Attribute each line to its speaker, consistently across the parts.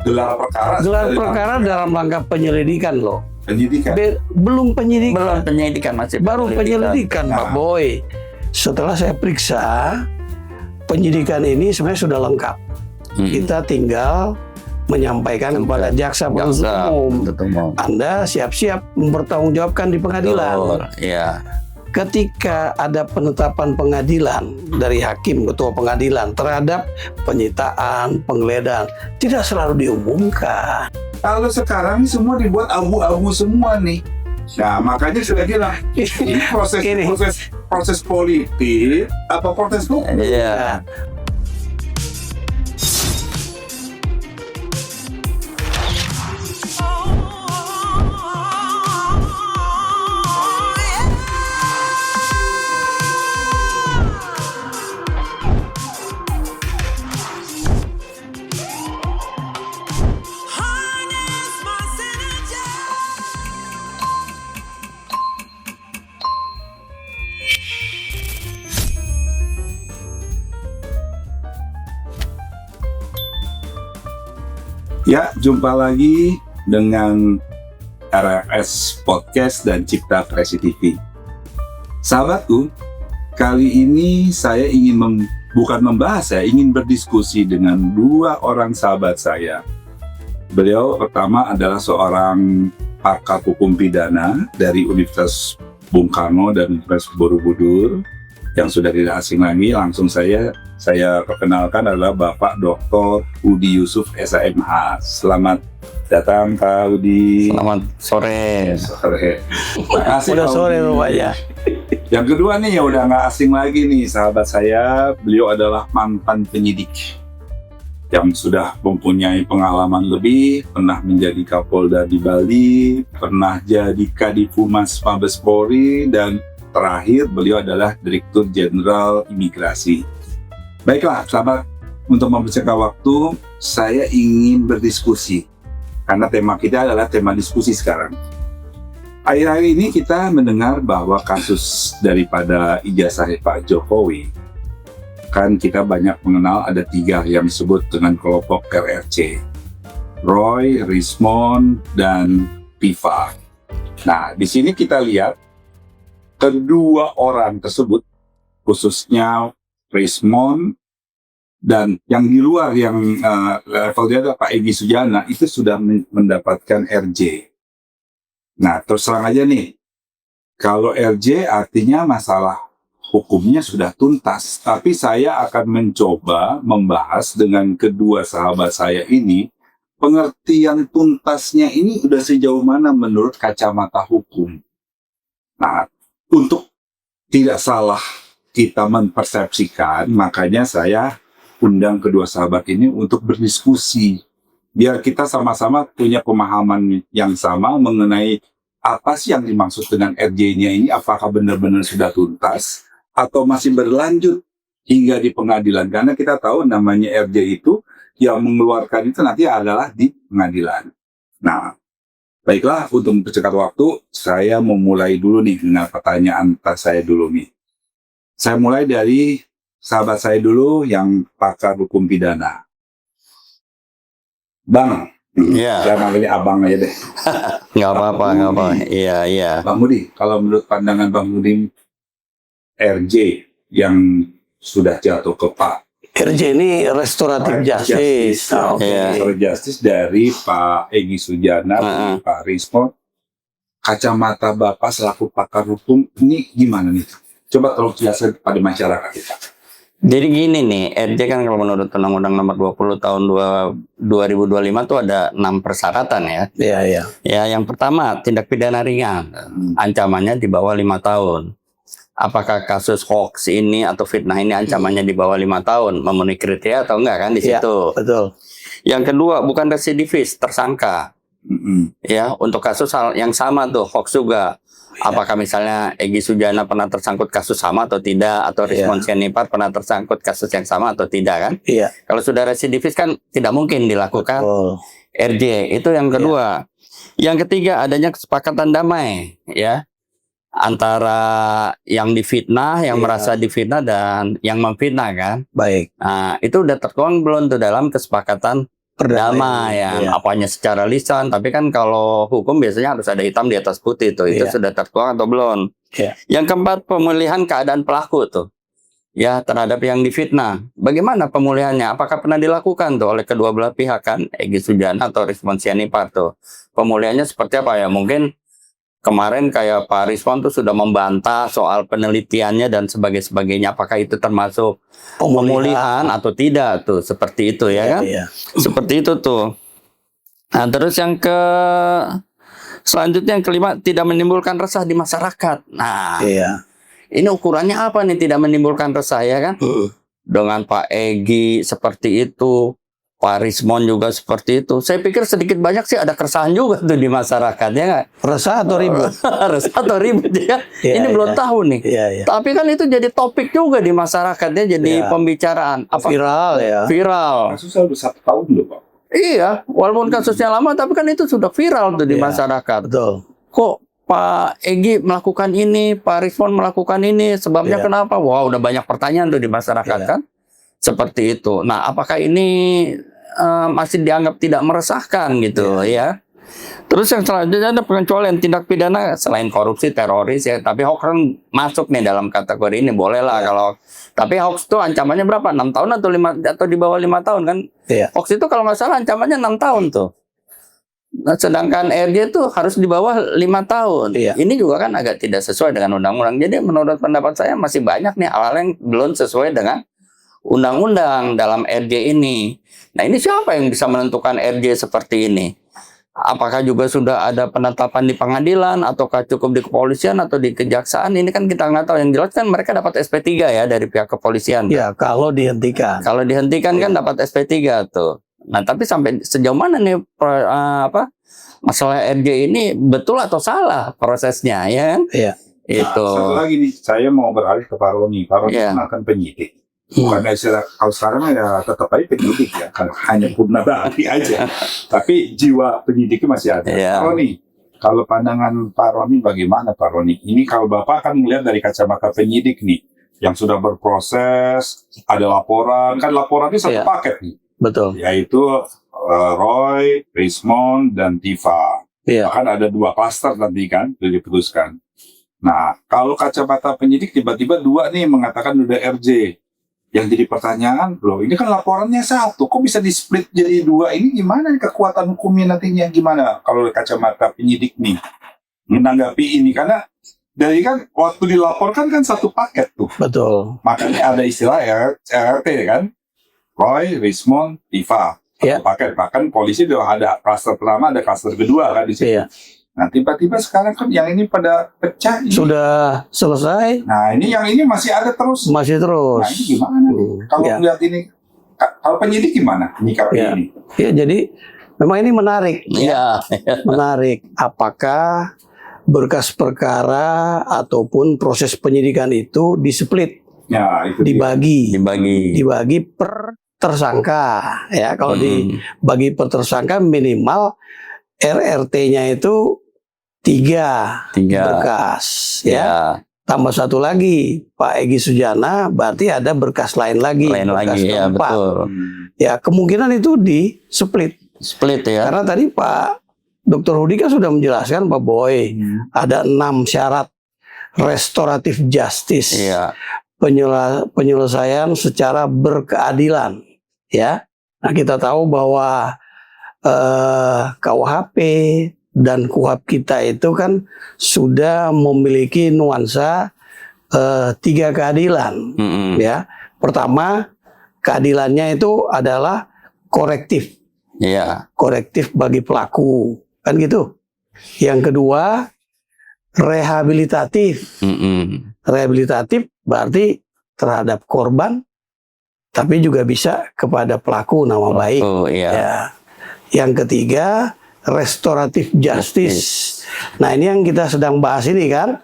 Speaker 1: Gelar perkara dalam rangka penyelidikan loh.
Speaker 2: Penyidikan.
Speaker 1: Belum penyidikan.
Speaker 3: Belum penyidikan, masih
Speaker 1: Baru penyelidikan Pak Boy. Setelah saya periksa, penyidikan ini sebenarnya sudah lengkap. Kita tinggal menyampaikan kepada jaksa penuntut umum. Anda siap-siap mempertanggungjawabkan di pengadilan.
Speaker 3: Iya.
Speaker 1: Ketika ada penetapan pengadilan dari hakim ketua pengadilan terhadap penyitaan, penggeledahan, tidak selalu diumumkan.
Speaker 2: Kalau sekarang semua dibuat abu-abu semua nih. Nah, makanya sudah bilang ini proses politik apa proses hukum?
Speaker 3: Iya.
Speaker 2: Ya, jumpa lagi dengan RFS Podcast dan Cipta Kreasi TV. Sahabatku, kali ini saya ingin bukan membahas, saya ingin berdiskusi dengan dua orang sahabat saya. Beliau pertama adalah seorang pakar hukum pidana dari Universitas Bung Karno dan Universitas Borobudur yang sudah tidak asing lagi. Langsung saya perkenalkan adalah Bapak Dr. Udi Yusuf SAMH. Selamat datang Pak Udi.
Speaker 3: Selamat sore.
Speaker 2: Terima kasih
Speaker 1: Udah
Speaker 2: Pak
Speaker 1: sore
Speaker 2: Udi.
Speaker 1: rupanya.
Speaker 2: Yang kedua nih, ya udah nggak asing lagi nih sahabat saya. Beliau adalah mantan penyidik yang sudah mempunyai pengalaman lebih, pernah menjadi Kapolda di Bali, pernah jadi Kadif Humas Mabes Polri, dan terakhir beliau adalah Direktur Jenderal Imigrasi. Baiklah sahabat, untuk mempersingkat waktu, saya ingin berdiskusi karena tema kita adalah tema diskusi sekarang. Akhir-akhir ini kita mendengar bahwa kasus daripada ijazah Pak Jokowi, kan kita banyak mengenal ada 3 yang disebut dengan kelompok RRC, Roy, Rismond, dan Piva. Nah, di sini kita lihat kedua orang tersebut, khususnya Rismond dan yang di luar yang levelnya adalah Pak Egy Sujana, itu sudah mendapatkan RJ. Nah, terus terang aja nih, kalau RJ artinya masalah hukumnya sudah tuntas, tapi saya akan mencoba membahas dengan kedua sahabat saya ini, pengertian tuntasnya ini udah sejauh mana menurut kacamata hukum. Nah, untuk tidak salah kita mempersepsikan, makanya saya undang kedua sahabat ini untuk berdiskusi. Biar kita sama-sama punya pemahaman yang sama mengenai apa sih yang dimaksud dengan RJ-nya ini, apakah benar-benar sudah tuntas atau masih berlanjut hingga di pengadilan. Karena kita tahu namanya RJ itu, yang mengeluarkan itu nanti adalah di pengadilan. Nah, baiklah, untuk mempercepat waktu, saya memulai dulu nih dengan pertanyaan saya dulu nih. Saya mulai dari sahabat saya dulu yang pakar hukum pidana. Bang, saya manggilnya abang aja deh.
Speaker 3: Nggak apa-apa. Iya.
Speaker 2: Bang Budi, kalau menurut pandangan Bang Budi, RJ yang sudah jatuh ke Pak
Speaker 1: RJ ini restoratif justice.
Speaker 2: Restoratif justice dari Pak Egy Sujana, Pak Rismond. Kacamata Bapak selaku pakar hukum ini gimana nih? Coba tolong jelaskan kepada masyarakat kita.
Speaker 3: Jadi gini nih, RJ kan kalau menurut Undang-Undang Nomor 20 Tahun 2025 itu ada 6 persyaratan ya.
Speaker 1: Iya.
Speaker 3: Ya, yang pertama tindak pidana ringan, ancamannya di bawah 5 tahun. Apakah kasus hoax ini atau fitnah ini ancamannya di bawah 5 tahun, memenuhi kriteria atau enggak kan di situ?
Speaker 1: Ya, betul.
Speaker 3: Yang kedua, bukan residivis, tersangka. Ya, untuk kasus yang sama tuh, hoax juga. Apakah misalnya Egy Sujana pernah tersangkut kasus sama atau tidak, atau Rismond Sianipar pernah tersangkut kasus yang sama atau tidak kan?
Speaker 1: Iya.
Speaker 3: Kalau sudah residivis kan tidak mungkin dilakukan RJ. Itu yang kedua. Yang ketiga, adanya kesepakatan damai ya antara yang difitnah, yang merasa difitnah dan yang memfitnah kan.
Speaker 1: Baik.
Speaker 3: Nah, itu udah tertuang belum tuh dalam kesepakatan damai ya, apanya secara lisan, tapi kan kalau hukum biasanya harus ada hitam di atas putih tuh, itu sudah tertuang atau belum. Yang keempat, pemulihan keadaan pelaku tuh, ya, terhadap yang difitnah. Bagaimana pemulihannya? Apakah pernah dilakukan tuh oleh kedua belah pihak kan, Egy Sujana atau Rizwan Syahipar tuh? Pemulihannya seperti apa ya? Mungkin kemarin kayak Pak Rizwan tuh sudah membantah soal penelitiannya dan sebagainya. Apakah itu termasuk pemulihan atau tidak tuh? Seperti itu ya kan? Seperti itu tuh. Nah, terus yang selanjutnya yang kelima, tidak menimbulkan resah di masyarakat. Nah, ini ukurannya apa nih tidak menimbulkan resah ya kan? Dengan Pak Egy seperti itu, Pak Rizwan juga seperti itu. Saya pikir sedikit banyak sih ada keresahan juga tuh di masyarakat ya nggak?
Speaker 1: Resah atau ribut?
Speaker 3: Resah atau ribut ya? Ini belum tahu nih. Tapi kan itu jadi topik juga di masyarakat ya, jadi pembicaraan. Apa?
Speaker 1: Viral ya.
Speaker 3: Viral.
Speaker 2: Kasusnya udah 1 tahun loh Pak.
Speaker 3: Iya, walaupun kasusnya lama, tapi kan itu sudah viral tuh di masyarakat.
Speaker 1: Betul.
Speaker 3: Kok Pak Egy melakukan ini, Pak Rizwan melakukan ini, sebabnya kenapa? Wah, udah banyak pertanyaan tuh di masyarakat kan? Seperti itu. Nah, apakah ini masih dianggap tidak meresahkan gitu ya? Terus yang selanjutnya ada pengecualian tindak pidana selain korupsi, teroris ya, tapi hoax kan masuk nih dalam kategori ini, boleh lah kalau. Tapi hoax itu ancamannya berapa? 6 tahun atau 5 atau di bawah 5 tahun kan? Hoax itu kalau nggak salah ancamannya 6 tahun tuh. Nah, sedangkan RJ itu harus di bawah 5 tahun. Ini juga kan agak tidak sesuai dengan undang-undang. Jadi menurut pendapat saya masih banyak nih hal-hal yang belum sesuai dengan undang-undang dalam RJ ini. Nah, ini siapa yang bisa menentukan RJ seperti ini? Apakah juga sudah ada penetapan di pengadilan, ataukah cukup di kepolisian atau di kejaksaan? Ini kan kita nggak tahu. Yang jelas kan mereka dapat SP3 ya dari pihak kepolisian.
Speaker 1: Ya, kalau dihentikan.
Speaker 3: Kalau dihentikan kan dapat SP3 tuh. Nah, tapi sampai sejauh mana nih masalah RJ ini betul atau salah prosesnya ya kan? Itu.
Speaker 2: Satu lagi nih, saya mau beralih ke Pak Roni. Pak Roni akan penyidik. Bukan kalau sekarang ya tetap aja penyidik ya, kan hanya Purnabakti aja. Tapi jiwa penyidiknya masih ada. Pak Roni, kalau pandangan Pak Roni bagaimana Pak Roni? Ini kalau Bapak kan melihat dari kacamata penyidik nih, yang sudah berproses, ada laporan, kan laporannya satu paket nih.
Speaker 1: Betul.
Speaker 2: Yaitu Roy, Rizwan, dan Tifa. Bahkan ada 2 klaster nanti kan, sudah diputuskan. Nah, kalau kacamata penyidik tiba-tiba 2 nih mengatakan udah RJ. Yang jadi pertanyaan, loh ini kan laporannya 1, kok bisa di-split jadi 2? Ini gimana kekuatan hukumnya nantinya? Gimana kalau kacamata penyidik nih menanggapi ini? Karena dari kan waktu dilaporkan kan 1 paket tuh.
Speaker 1: Betul.
Speaker 2: Makanya ada istilah RT kan? Roy, Rizwan, Tifa. Satu paket. Bahkan polisi udah ada klaster pertama, ada klaster kedua kan di situ. Nah, tiba-tiba sekarang kan yang ini pada pecah.
Speaker 1: Sudah selesai.
Speaker 2: Nah, ini yang ini masih ada terus.
Speaker 1: Masih terus.
Speaker 2: Nah, ini gimana nih? Kalau melihat ini, kalau penyidik gimana menyikapi ini?
Speaker 1: Ya, jadi memang ini menarik. Menarik. Apakah berkas perkara ataupun proses penyidikan itu di-split?
Speaker 2: Ya, itu
Speaker 1: dibagi per tersangka. Ya, kalau dibagi per tersangka minimal RRT-nya itu 3 berkas, tambah 1 lagi Pak Egy Sujana, berarti ada berkas lain lagi, berkas keempat. Ya, kemungkinan itu di-split ya. Karena tadi Pak Dr. Hudi kan sudah menjelaskan Pak Boy, ada 6 syarat restoratif justice, penyelesaian secara berkeadilan. Ya, nah kita tahu bahwa KUHP dan KUHP kita itu kan sudah memiliki nuansa 3 keadilan. Ya, pertama keadilannya itu adalah korektif, korektif bagi pelaku, kan gitu. Yang kedua rehabilitatif, rehabilitatif berarti terhadap korban, tapi juga bisa kepada pelaku nama baik. Ya. Yang ketiga, restoratif justice. Nah, ini yang kita sedang bahas ini kan.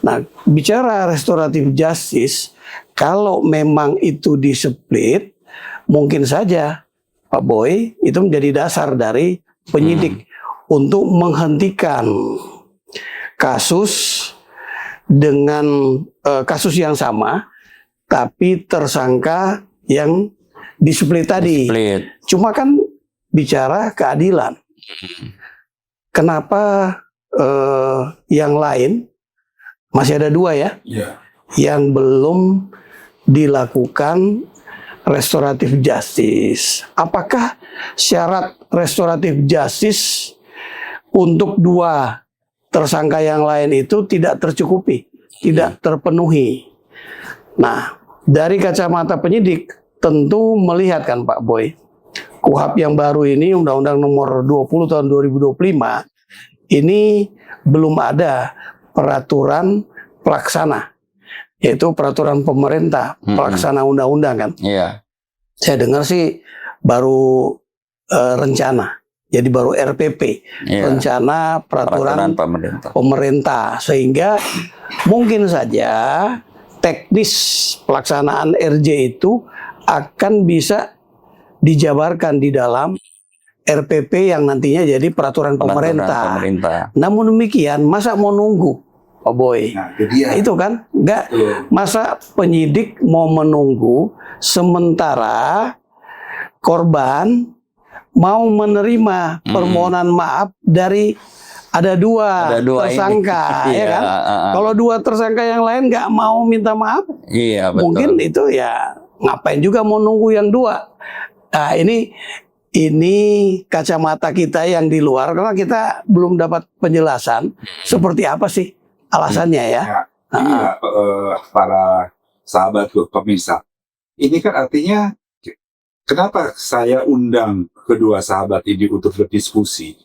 Speaker 1: Nah, bicara restoratif justice, kalau memang itu di-split, mungkin saja Pak Boy itu menjadi dasar dari penyidik untuk menghentikan kasus dengan kasus yang sama, tapi tersangka yang di-split tadi. Cuma kan bicara keadilan. Kenapa yang lain masih ada 2 ya, yang belum dilakukan restoratif justice? Apakah syarat restoratif justice untuk 2 tersangka yang lain itu tidak tercukupi, tidak terpenuhi? Nah, dari kacamata penyidik tentu melihat kan Pak Boy, KUHP yang baru ini, Undang-Undang Nomor 20 tahun 2025, ini belum ada peraturan pelaksana, yaitu peraturan pemerintah pelaksana undang-undang kan.
Speaker 3: Iya.
Speaker 1: Saya dengar sih baru rencana, jadi baru RPP, rencana peraturan pemerintah, sehingga mungkin saja teknis pelaksanaan RJ itu akan bisa dijabarkan di dalam RPP yang nantinya jadi peraturan pemerintah. Namun demikian, masa mau nunggu, Pak Boy?
Speaker 2: Nah, itu dia.
Speaker 1: Itu kan nggak, masa penyidik mau menunggu sementara korban mau menerima permohonan maaf dari ada dua tersangka, ya kan? Kalau 2 tersangka yang lain nggak mau minta maaf, mungkin itu ya ngapain juga mau nunggu yang 2. Nah, ini kacamata kita yang di luar, karena kita belum dapat penjelasan seperti apa sih alasannya ya.
Speaker 2: Ini para sahabat pemirsa, ini kan artinya kenapa saya undang kedua sahabat ini untuk berdiskusi?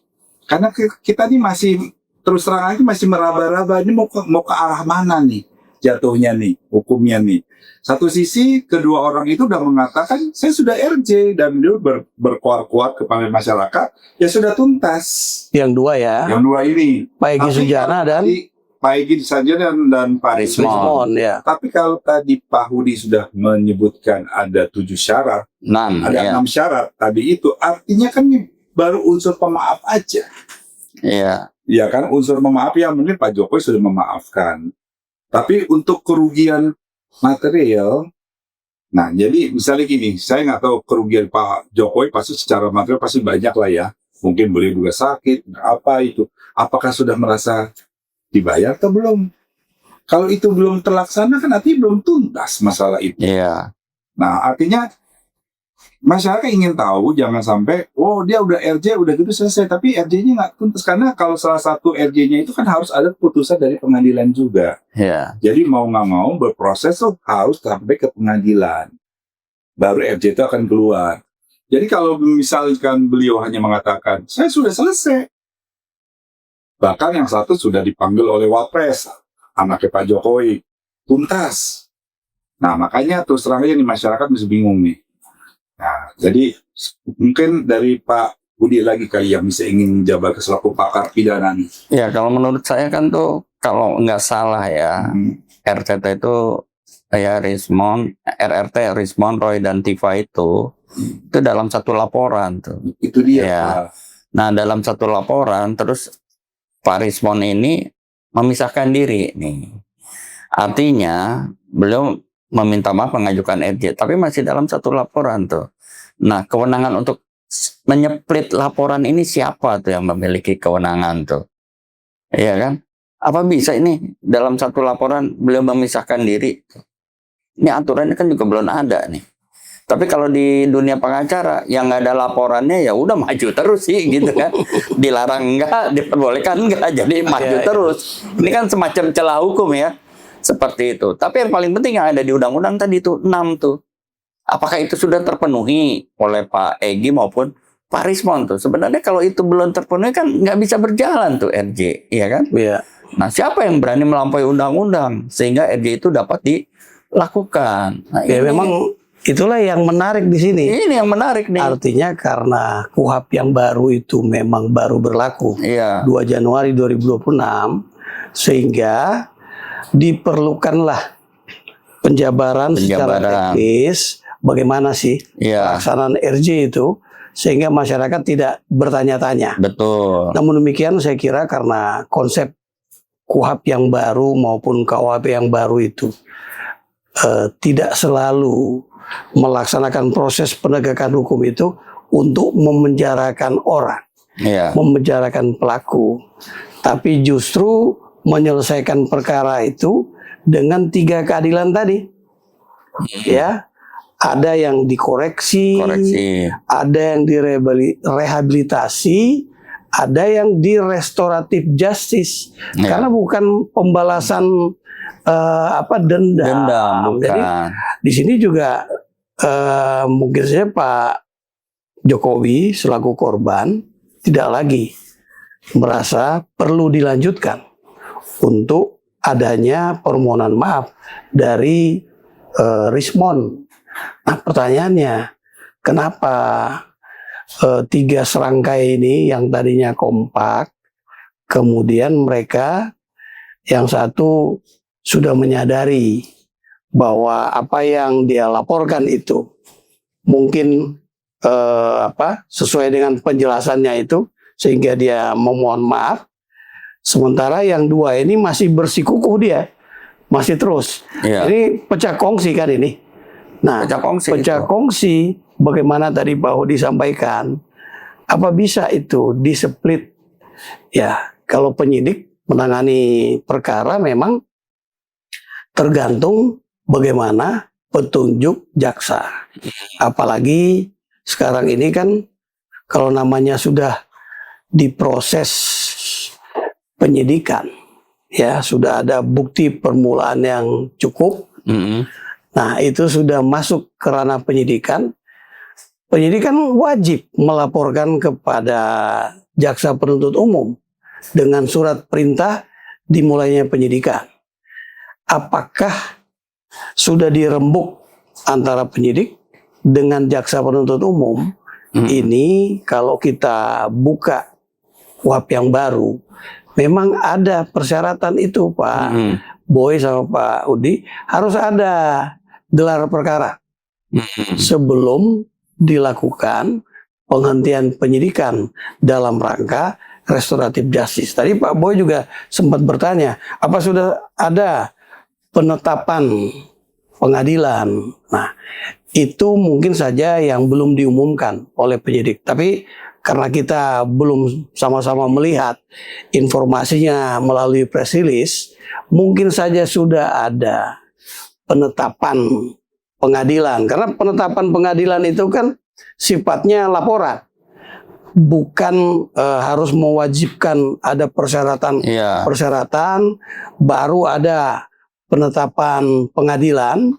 Speaker 2: Karena kita ini masih terus terang aja masih meraba-raba ini mau ke arah mana nih jatuhnya nih, hukumnya nih. Satu sisi kedua orang itu udah mengatakan saya sudah RJ dan dia berkuat-kuat kepada masyarakat, ya sudah tuntas.
Speaker 1: Yang 2 ya.
Speaker 2: Yang 2 ini.
Speaker 1: Pak Egy Sujana dan
Speaker 2: Pak Egy Sujana dan Pak
Speaker 3: Rismon.
Speaker 1: Ya.
Speaker 2: Tapi kalau tadi Pak Hudi sudah menyebutkan ada 7 syarat, ada 6 syarat tadi itu, artinya kan ini baru unsur pemaaf aja.
Speaker 3: Iya.
Speaker 2: Ya kan, unsur pemaaf yang mungkin Pak Jokowi sudah memaafkan. Tapi untuk kerugian material, nah jadi misalnya gini, saya nggak tahu kerugian Pak Jokowi pasti secara material pasti banyak lah ya. Mungkin beliau juga sakit, apa itu. Apakah sudah merasa dibayar atau belum? Kalau itu belum terlaksana kan artinya belum tuntas masalah itu.
Speaker 3: Iya.
Speaker 2: Nah artinya masyarakat ingin tahu, jangan sampai, oh dia udah RJ, udah gitu selesai, tapi RJ-nya nggak tuntas. Karena kalau salah satu RJ-nya itu kan harus ada putusan dari pengadilan juga.
Speaker 3: Yeah.
Speaker 2: Jadi mau nggak mau berproses tuh harus sampai ke pengadilan. Baru RJ itu akan keluar. Jadi kalau misalkan beliau hanya mengatakan, saya sudah selesai. Bahkan yang satu sudah dipanggil oleh Wapres, anaknya Pak Jokowi, tuntas. Nah makanya terus terang aja nih masyarakat masih bingung nih. Nah, jadi mungkin dari Pak Budi lagi kali yang bisa ingin menjabat selaku pakar pidana nih.
Speaker 3: Ya, kalau menurut saya kan tuh kalau nggak salah ya, RCT itu ya RRT, Rismon, Roy dan Tifa itu dalam satu laporan tuh.
Speaker 2: Itu dia.
Speaker 3: Ya. Nah, dalam satu laporan terus Pak Rismon ini memisahkan diri nih. Artinya beliau meminta maaf mengajukan RJ, tapi masih dalam satu laporan tuh. Nah, kewenangan untuk menyeplit laporan ini siapa tuh yang memiliki kewenangan tuh? Iya kan? Apa bisa ini dalam satu laporan beliau memisahkan diri? Ini aturannya kan juga belum ada nih. Tapi kalau di dunia pengacara yang nggak ada laporannya ya udah maju terus sih gitu kan. Dilarang enggak, diperbolehkan enggak, jadi maju terus. Ini kan semacam celah hukum ya. Seperti itu. Tapi yang paling penting yang ada di undang-undang tadi itu 6 tuh. Apakah itu sudah terpenuhi oleh Pak Egy maupun Pak Rismon tuh? Sebenarnya kalau itu belum terpenuhi kan nggak bisa berjalan tuh RJ, iya kan?
Speaker 1: Iya.
Speaker 3: Nah, siapa yang berani melampaui undang-undang sehingga RJ itu dapat dilakukan? Nah,
Speaker 1: ya memang itulah yang menarik di sini.
Speaker 3: Ini yang menarik nih.
Speaker 1: Artinya karena KUHP yang baru itu memang baru berlaku 2 Januari 2026, sehingga diperlukanlah penjabaran secara teknis bagaimana sih pelaksanaan RJ itu sehingga masyarakat tidak bertanya-tanya.
Speaker 3: Betul.
Speaker 1: Namun demikian saya kira karena konsep KUHP yang baru maupun KUHP yang baru itu tidak selalu melaksanakan proses penegakan hukum itu untuk memenjarakan orang, memenjarakan pelaku, tapi justru menyelesaikan perkara itu dengan 3 keadilan tadi. Ya, ada yang dikoreksi, ada yang direhabilitasi, ada yang di restoratif justice. Karena bukan pembalasan dendam. Jadi di sini juga mungkin saja Pak Jokowi selaku korban tidak lagi merasa perlu dilanjutkan untuk adanya permohonan maaf dari Rismond. Nah, pertanyaannya, kenapa 3 serangkai ini yang tadinya kompak, kemudian mereka yang satu sudah menyadari bahwa apa yang dia laporkan itu mungkin sesuai dengan penjelasannya itu, sehingga dia memohon maaf. Sementara yang 2 ini masih bersikukuh, dia masih terus. Ini pecah kongsi kan ini. Nah, pecah kongsi bagaimana tadi Pak Hudi sampaikan, apa bisa itu di-split? Ya, kalau penyidik menangani perkara memang tergantung bagaimana petunjuk jaksa. Apalagi sekarang ini kan kalau namanya sudah diproses penyidikan, ya sudah ada bukti permulaan yang cukup. Nah, itu sudah masuk ke ranah penyidikan. Penyidikan wajib melaporkan kepada jaksa penuntut umum dengan surat perintah dimulainya penyidikan. Apakah sudah dirembuk antara penyidik dengan jaksa penuntut umum? Ini kalau kita buka KUHP yang baru, memang ada persyaratan itu Pak Boy sama Pak Udi, harus ada gelar perkara sebelum dilakukan penghentian penyidikan dalam rangka restoratif justice. Tadi Pak Boy juga sempat bertanya, apa sudah ada penetapan pengadilan? Nah, itu mungkin saja yang belum diumumkan oleh penyidik. Tapi karena kita belum sama-sama melihat informasinya melalui press release, mungkin saja sudah ada penetapan pengadilan. Karena penetapan pengadilan itu kan sifatnya laporan, bukan harus mewajibkan ada persyaratan baru ada penetapan pengadilan.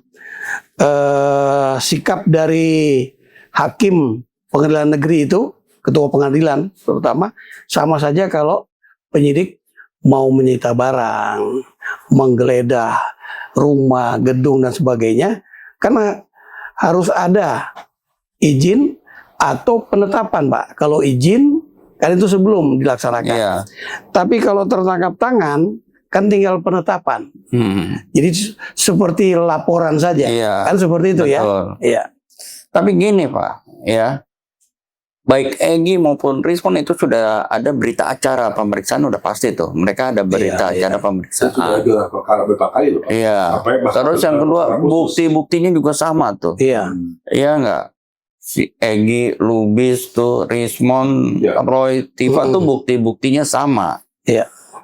Speaker 1: Sikap dari hakim pengadilan negeri itu, ketua pengadilan terutama, sama saja kalau penyidik mau menyita barang, menggeledah rumah, gedung dan sebagainya, karena harus ada izin atau penetapan, Pak. Kalau izin kan itu sebelum dilaksanakan. Tapi kalau tertangkap tangan kan tinggal penetapan. Jadi seperti laporan saja. Kan seperti itu. Betul. Ya.
Speaker 3: Tapi gini Pak, ya. Baik Egy maupun Rismond itu sudah ada berita acara pemeriksaan, udah pasti tuh. Mereka ada berita acara pemeriksaan.
Speaker 2: Sudah ada perkara berapa kali loh.
Speaker 3: Terus yang kedua, bukti-buktinya juga sama tuh. Iya nggak? Si Egy, Lubis tuh, Rismond, Roy, Tifa tuh bukti-buktinya sama.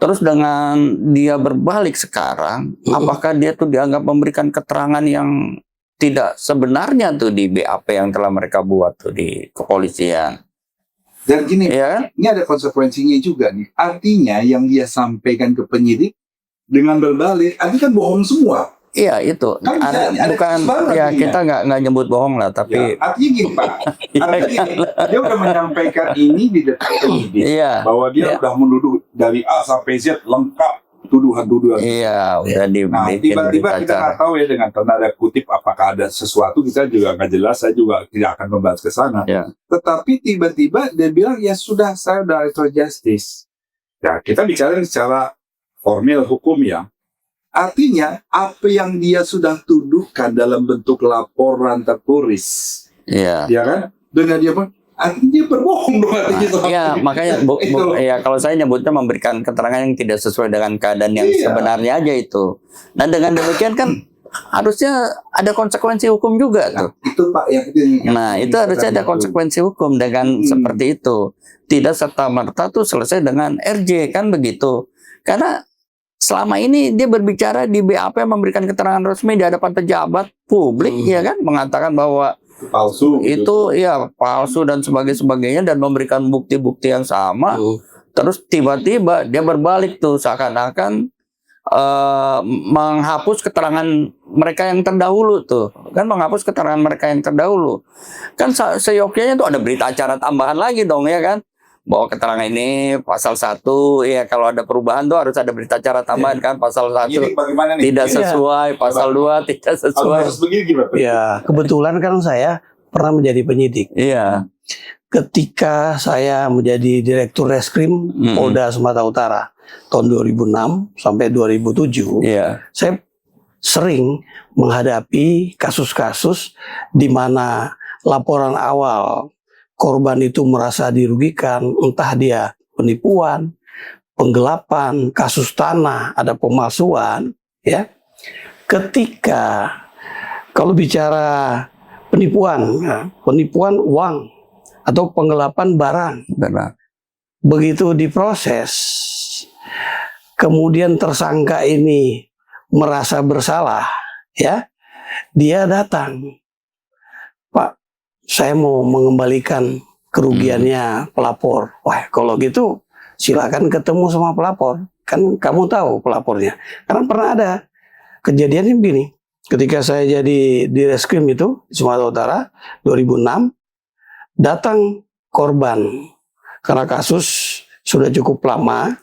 Speaker 3: Terus dengan dia berbalik sekarang, apakah dia tuh dianggap memberikan keterangan yang tidak sebenarnya tuh di BAP yang telah mereka buat tuh di kepolisian?
Speaker 2: Dan gini, ini ada konsekuensinya juga nih. Artinya yang dia sampaikan ke penyidik dengan berbalik, artinya kan bohong semua.
Speaker 3: Iya itu, kan bukan ya kita nggak nyebut bohong lah, tapi
Speaker 2: artinya gini Pak, artinya dia udah menyampaikan ini di depan penyidik, bahwa dia udah menuduh dari A sampai Z lengkap tuduhan-tuduhan.
Speaker 3: Udah
Speaker 2: Nah, tiba-tiba kita nggak tahu ya, dengan tanda kutip apakah ada sesuatu, kita juga nggak jelas, saya juga tidak akan membahas ke sana. Tetapi tiba-tiba dia bilang ya sudah, saya udah restoratif justice. Ya kita bicara secara formal hukum ya. Artinya apa yang dia sudah tuduhkan dalam bentuk laporan tertulis, ya kan? Dengan dia pun, dia berbohong dong artinya.
Speaker 3: Makanya kalau saya nyebutnya memberikan keterangan yang tidak sesuai dengan keadaan yang sebenarnya aja itu. Dan dengan demikian kan harusnya ada konsekuensi hukum juga tuh.
Speaker 2: itu Pak yang
Speaker 3: Nah, itu harusnya ada konsekuensi hukum dengan seperti itu. Tidak serta-merta tuh selesai dengan RJ, kan begitu. Karena selama ini dia berbicara di BAP memberikan keterangan resmi di hadapan pejabat publik, ya kan, mengatakan bahwa
Speaker 2: palsu
Speaker 3: itu ya palsu dan sebagainya dan memberikan bukti-bukti yang sama. Terus tiba-tiba dia berbalik tuh seakan-akan menghapus keterangan mereka yang terdahulu tuh, kan menghapus keterangan mereka yang terdahulu. Kan seyogyanya tuh ada berita acara tambahan lagi dong, ya kan? Bahwa keterangan ini pasal 1, ya kalau ada perubahan tuh harus ada berita acara tambahan, kan? Pasal 1 tidak sesuai, pasal 2 tidak sesuai.
Speaker 1: Ya, kebetulan kan saya pernah menjadi penyidik.
Speaker 3: Iya.
Speaker 1: Ketika saya menjadi Direktur Reskrim Polda Sumatera Utara tahun 2006 sampai 2007, saya sering menghadapi kasus-kasus di mana laporan awal korban itu merasa dirugikan, entah dia penipuan, penggelapan, kasus tanah, ada pemalsuan, ya. Ketika kalau bicara penipuan, penipuan uang atau penggelapan barang, begitu diproses, kemudian tersangka ini merasa bersalah, ya, dia datang, Pak, saya mau mengembalikan kerugiannya pelapor. Wah, kalau gitu silakan ketemu sama pelapor, kan kamu tahu pelapornya. Karena pernah ada kejadiannya begini, ketika saya jadi di Reskrim itu di Sumatera Utara 2006, datang korban karena kasus sudah cukup lama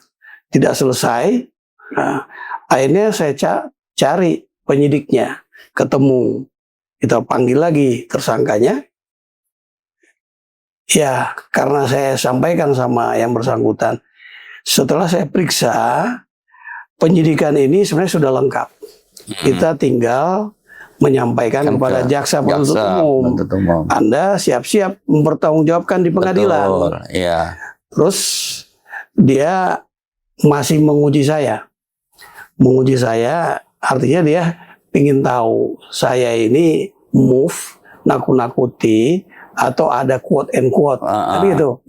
Speaker 1: tidak selesai. Nah, akhirnya saya cari penyidiknya, ketemu, kita panggil lagi tersangkanya. Ya, karena saya sampaikan sama yang bersangkutan, setelah saya periksa, penyidikan ini sebenarnya sudah lengkap. Kita tinggal menyampaikan kepada jaksa penuntut umum. Anda siap-siap mempertanggungjawabkan di pengadilan.
Speaker 3: Betul, ya.
Speaker 1: Terus dia masih menguji saya. Menguji saya artinya dia ingin tahu saya ini move, nakut-nakuti, atau ada quote and quote. Tapi itu.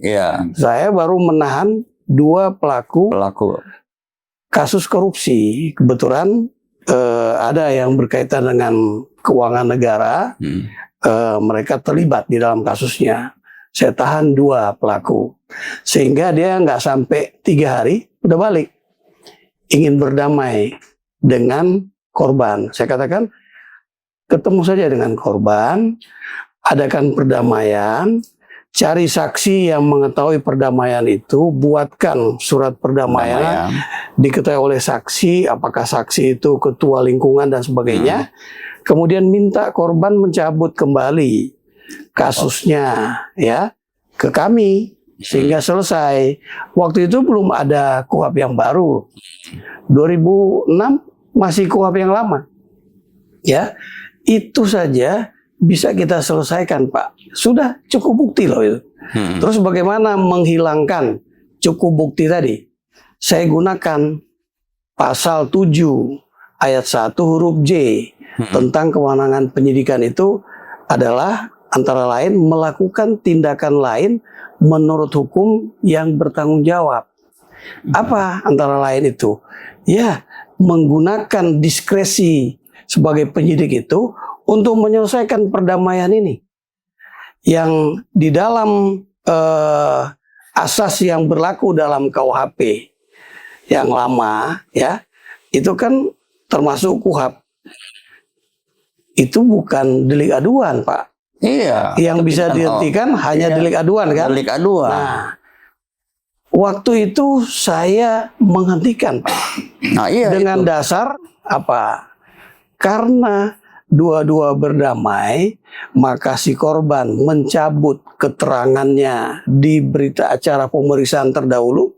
Speaker 1: Saya baru menahan 2 pelaku kasus korupsi. Kebetulan ada yang berkaitan dengan keuangan negara, mereka terlibat di dalam kasusnya. Saya tahan 2 pelaku, sehingga dia nggak sampai 3 hari udah balik, ingin berdamai dengan korban. Saya katakan ketemu saja dengan korban, adakan perdamaian, cari saksi yang mengetahui perdamaian itu, buatkan surat perdamaian, diketahui oleh saksi, apakah saksi itu ketua lingkungan dan sebagainya. Kemudian minta korban mencabut kembali kasusnya, ya, ke kami sehingga selesai. Waktu itu belum ada KUHP yang baru. 2006 masih KUHP yang lama. Ya, itu saja bisa kita selesaikan, Pak. Sudah cukup bukti loh itu. Terus bagaimana menghilangkan cukup bukti tadi? Saya gunakan pasal 7 ayat 1 huruf J tentang kewenangan penyidikan itu adalah antara lain melakukan tindakan lain menurut hukum yang bertanggung jawab. Apa antara lain itu? Ya, menggunakan diskresi sebagai penyidik itu untuk menyelesaikan perdamaian ini. Yang di dalam asas yang berlaku dalam KUHP yang lama, ya, itu kan termasuk KUHP. Itu bukan delik aduan, Pak.
Speaker 3: Iya.
Speaker 1: Yang bisa dihentikan hanya delik aduan, kan?
Speaker 3: Delik aduan.
Speaker 1: Nah, waktu itu saya menghentikan, Pak.
Speaker 3: Nah, iya,
Speaker 1: dengan dasar apa? Karena dua-dua berdamai, maka si korban mencabut keterangannya di berita acara pemeriksaan terdahulu.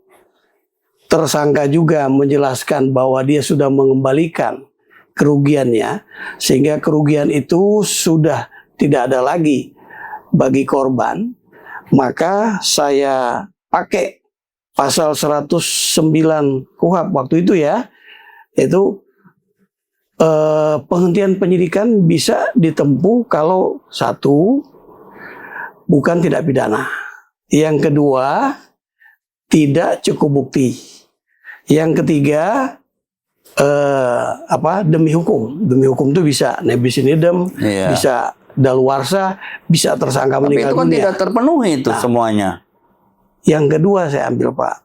Speaker 1: Tersangka juga menjelaskan bahwa dia sudah mengembalikan kerugiannya, sehingga kerugian itu sudah tidak ada lagi bagi korban. Maka saya pakai pasal 109 KUHP waktu itu, ya, itu penghentian penyidikan bisa ditempuh kalau satu, bukan tindak pidana. Yang kedua, tidak cukup bukti. Yang ketiga, demi hukum. Demi hukum itu bisa nebis in idem, bisa daluarsa, bisa tersangka meninggal dunia.
Speaker 3: Tapi itu kan tidak terpenuhi itu semuanya.
Speaker 1: Yang kedua saya ambil, Pak.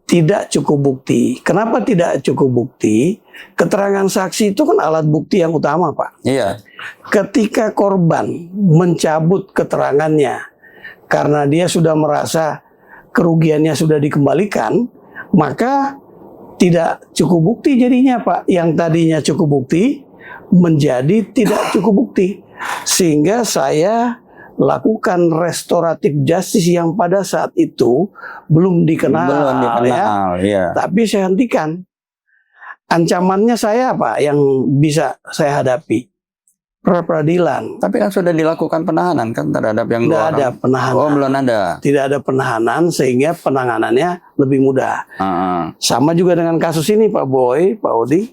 Speaker 1: Tidak cukup bukti. Kenapa tidak cukup bukti? Keterangan saksi itu kan alat bukti yang utama, Pak.
Speaker 3: Iya.
Speaker 1: Ketika korban mencabut keterangannya karena dia sudah merasa kerugiannya sudah dikembalikan, maka tidak cukup bukti jadinya, Pak. Yang tadinya cukup bukti menjadi tidak cukup bukti. Sehingga saya lakukan restoratif justice yang pada saat itu belum dikenal, ya. Tapi saya hentikan. Ancamannya saya apa yang bisa saya hadapi? Peradilan.
Speaker 3: Tapi kan sudah dilakukan penahanan kan terhadap yang dua orang.
Speaker 1: Tidak ada penahanan.
Speaker 3: Oh, belum ada.
Speaker 1: Tidak ada penahanan sehingga penanganannya lebih mudah. Sama juga dengan kasus ini, Pak Boy, Pak Odi,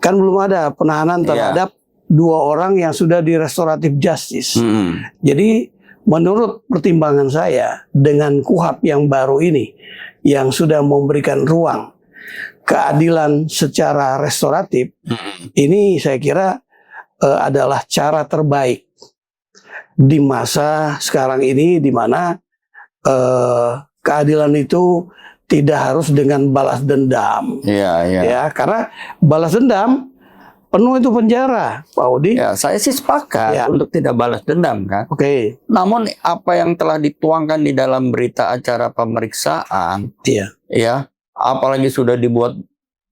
Speaker 1: kan belum ada penahanan terhadap dua orang yang sudah di restoratif justice. Jadi menurut pertimbangan saya dengan KUHP yang baru ini yang sudah memberikan ruang keadilan secara restoratif, ini saya kira adalah cara terbaik di masa sekarang ini, di mana keadilan itu tidak harus dengan balas dendam. Ya, karena balas dendam penuh itu penjara, Pak Odi.
Speaker 3: Ya, saya sih sepakat untuk tidak balas dendam kan.
Speaker 1: Oke.
Speaker 3: Namun apa yang telah dituangkan di dalam berita acara pemeriksaan, ya, apalagi sudah dibuat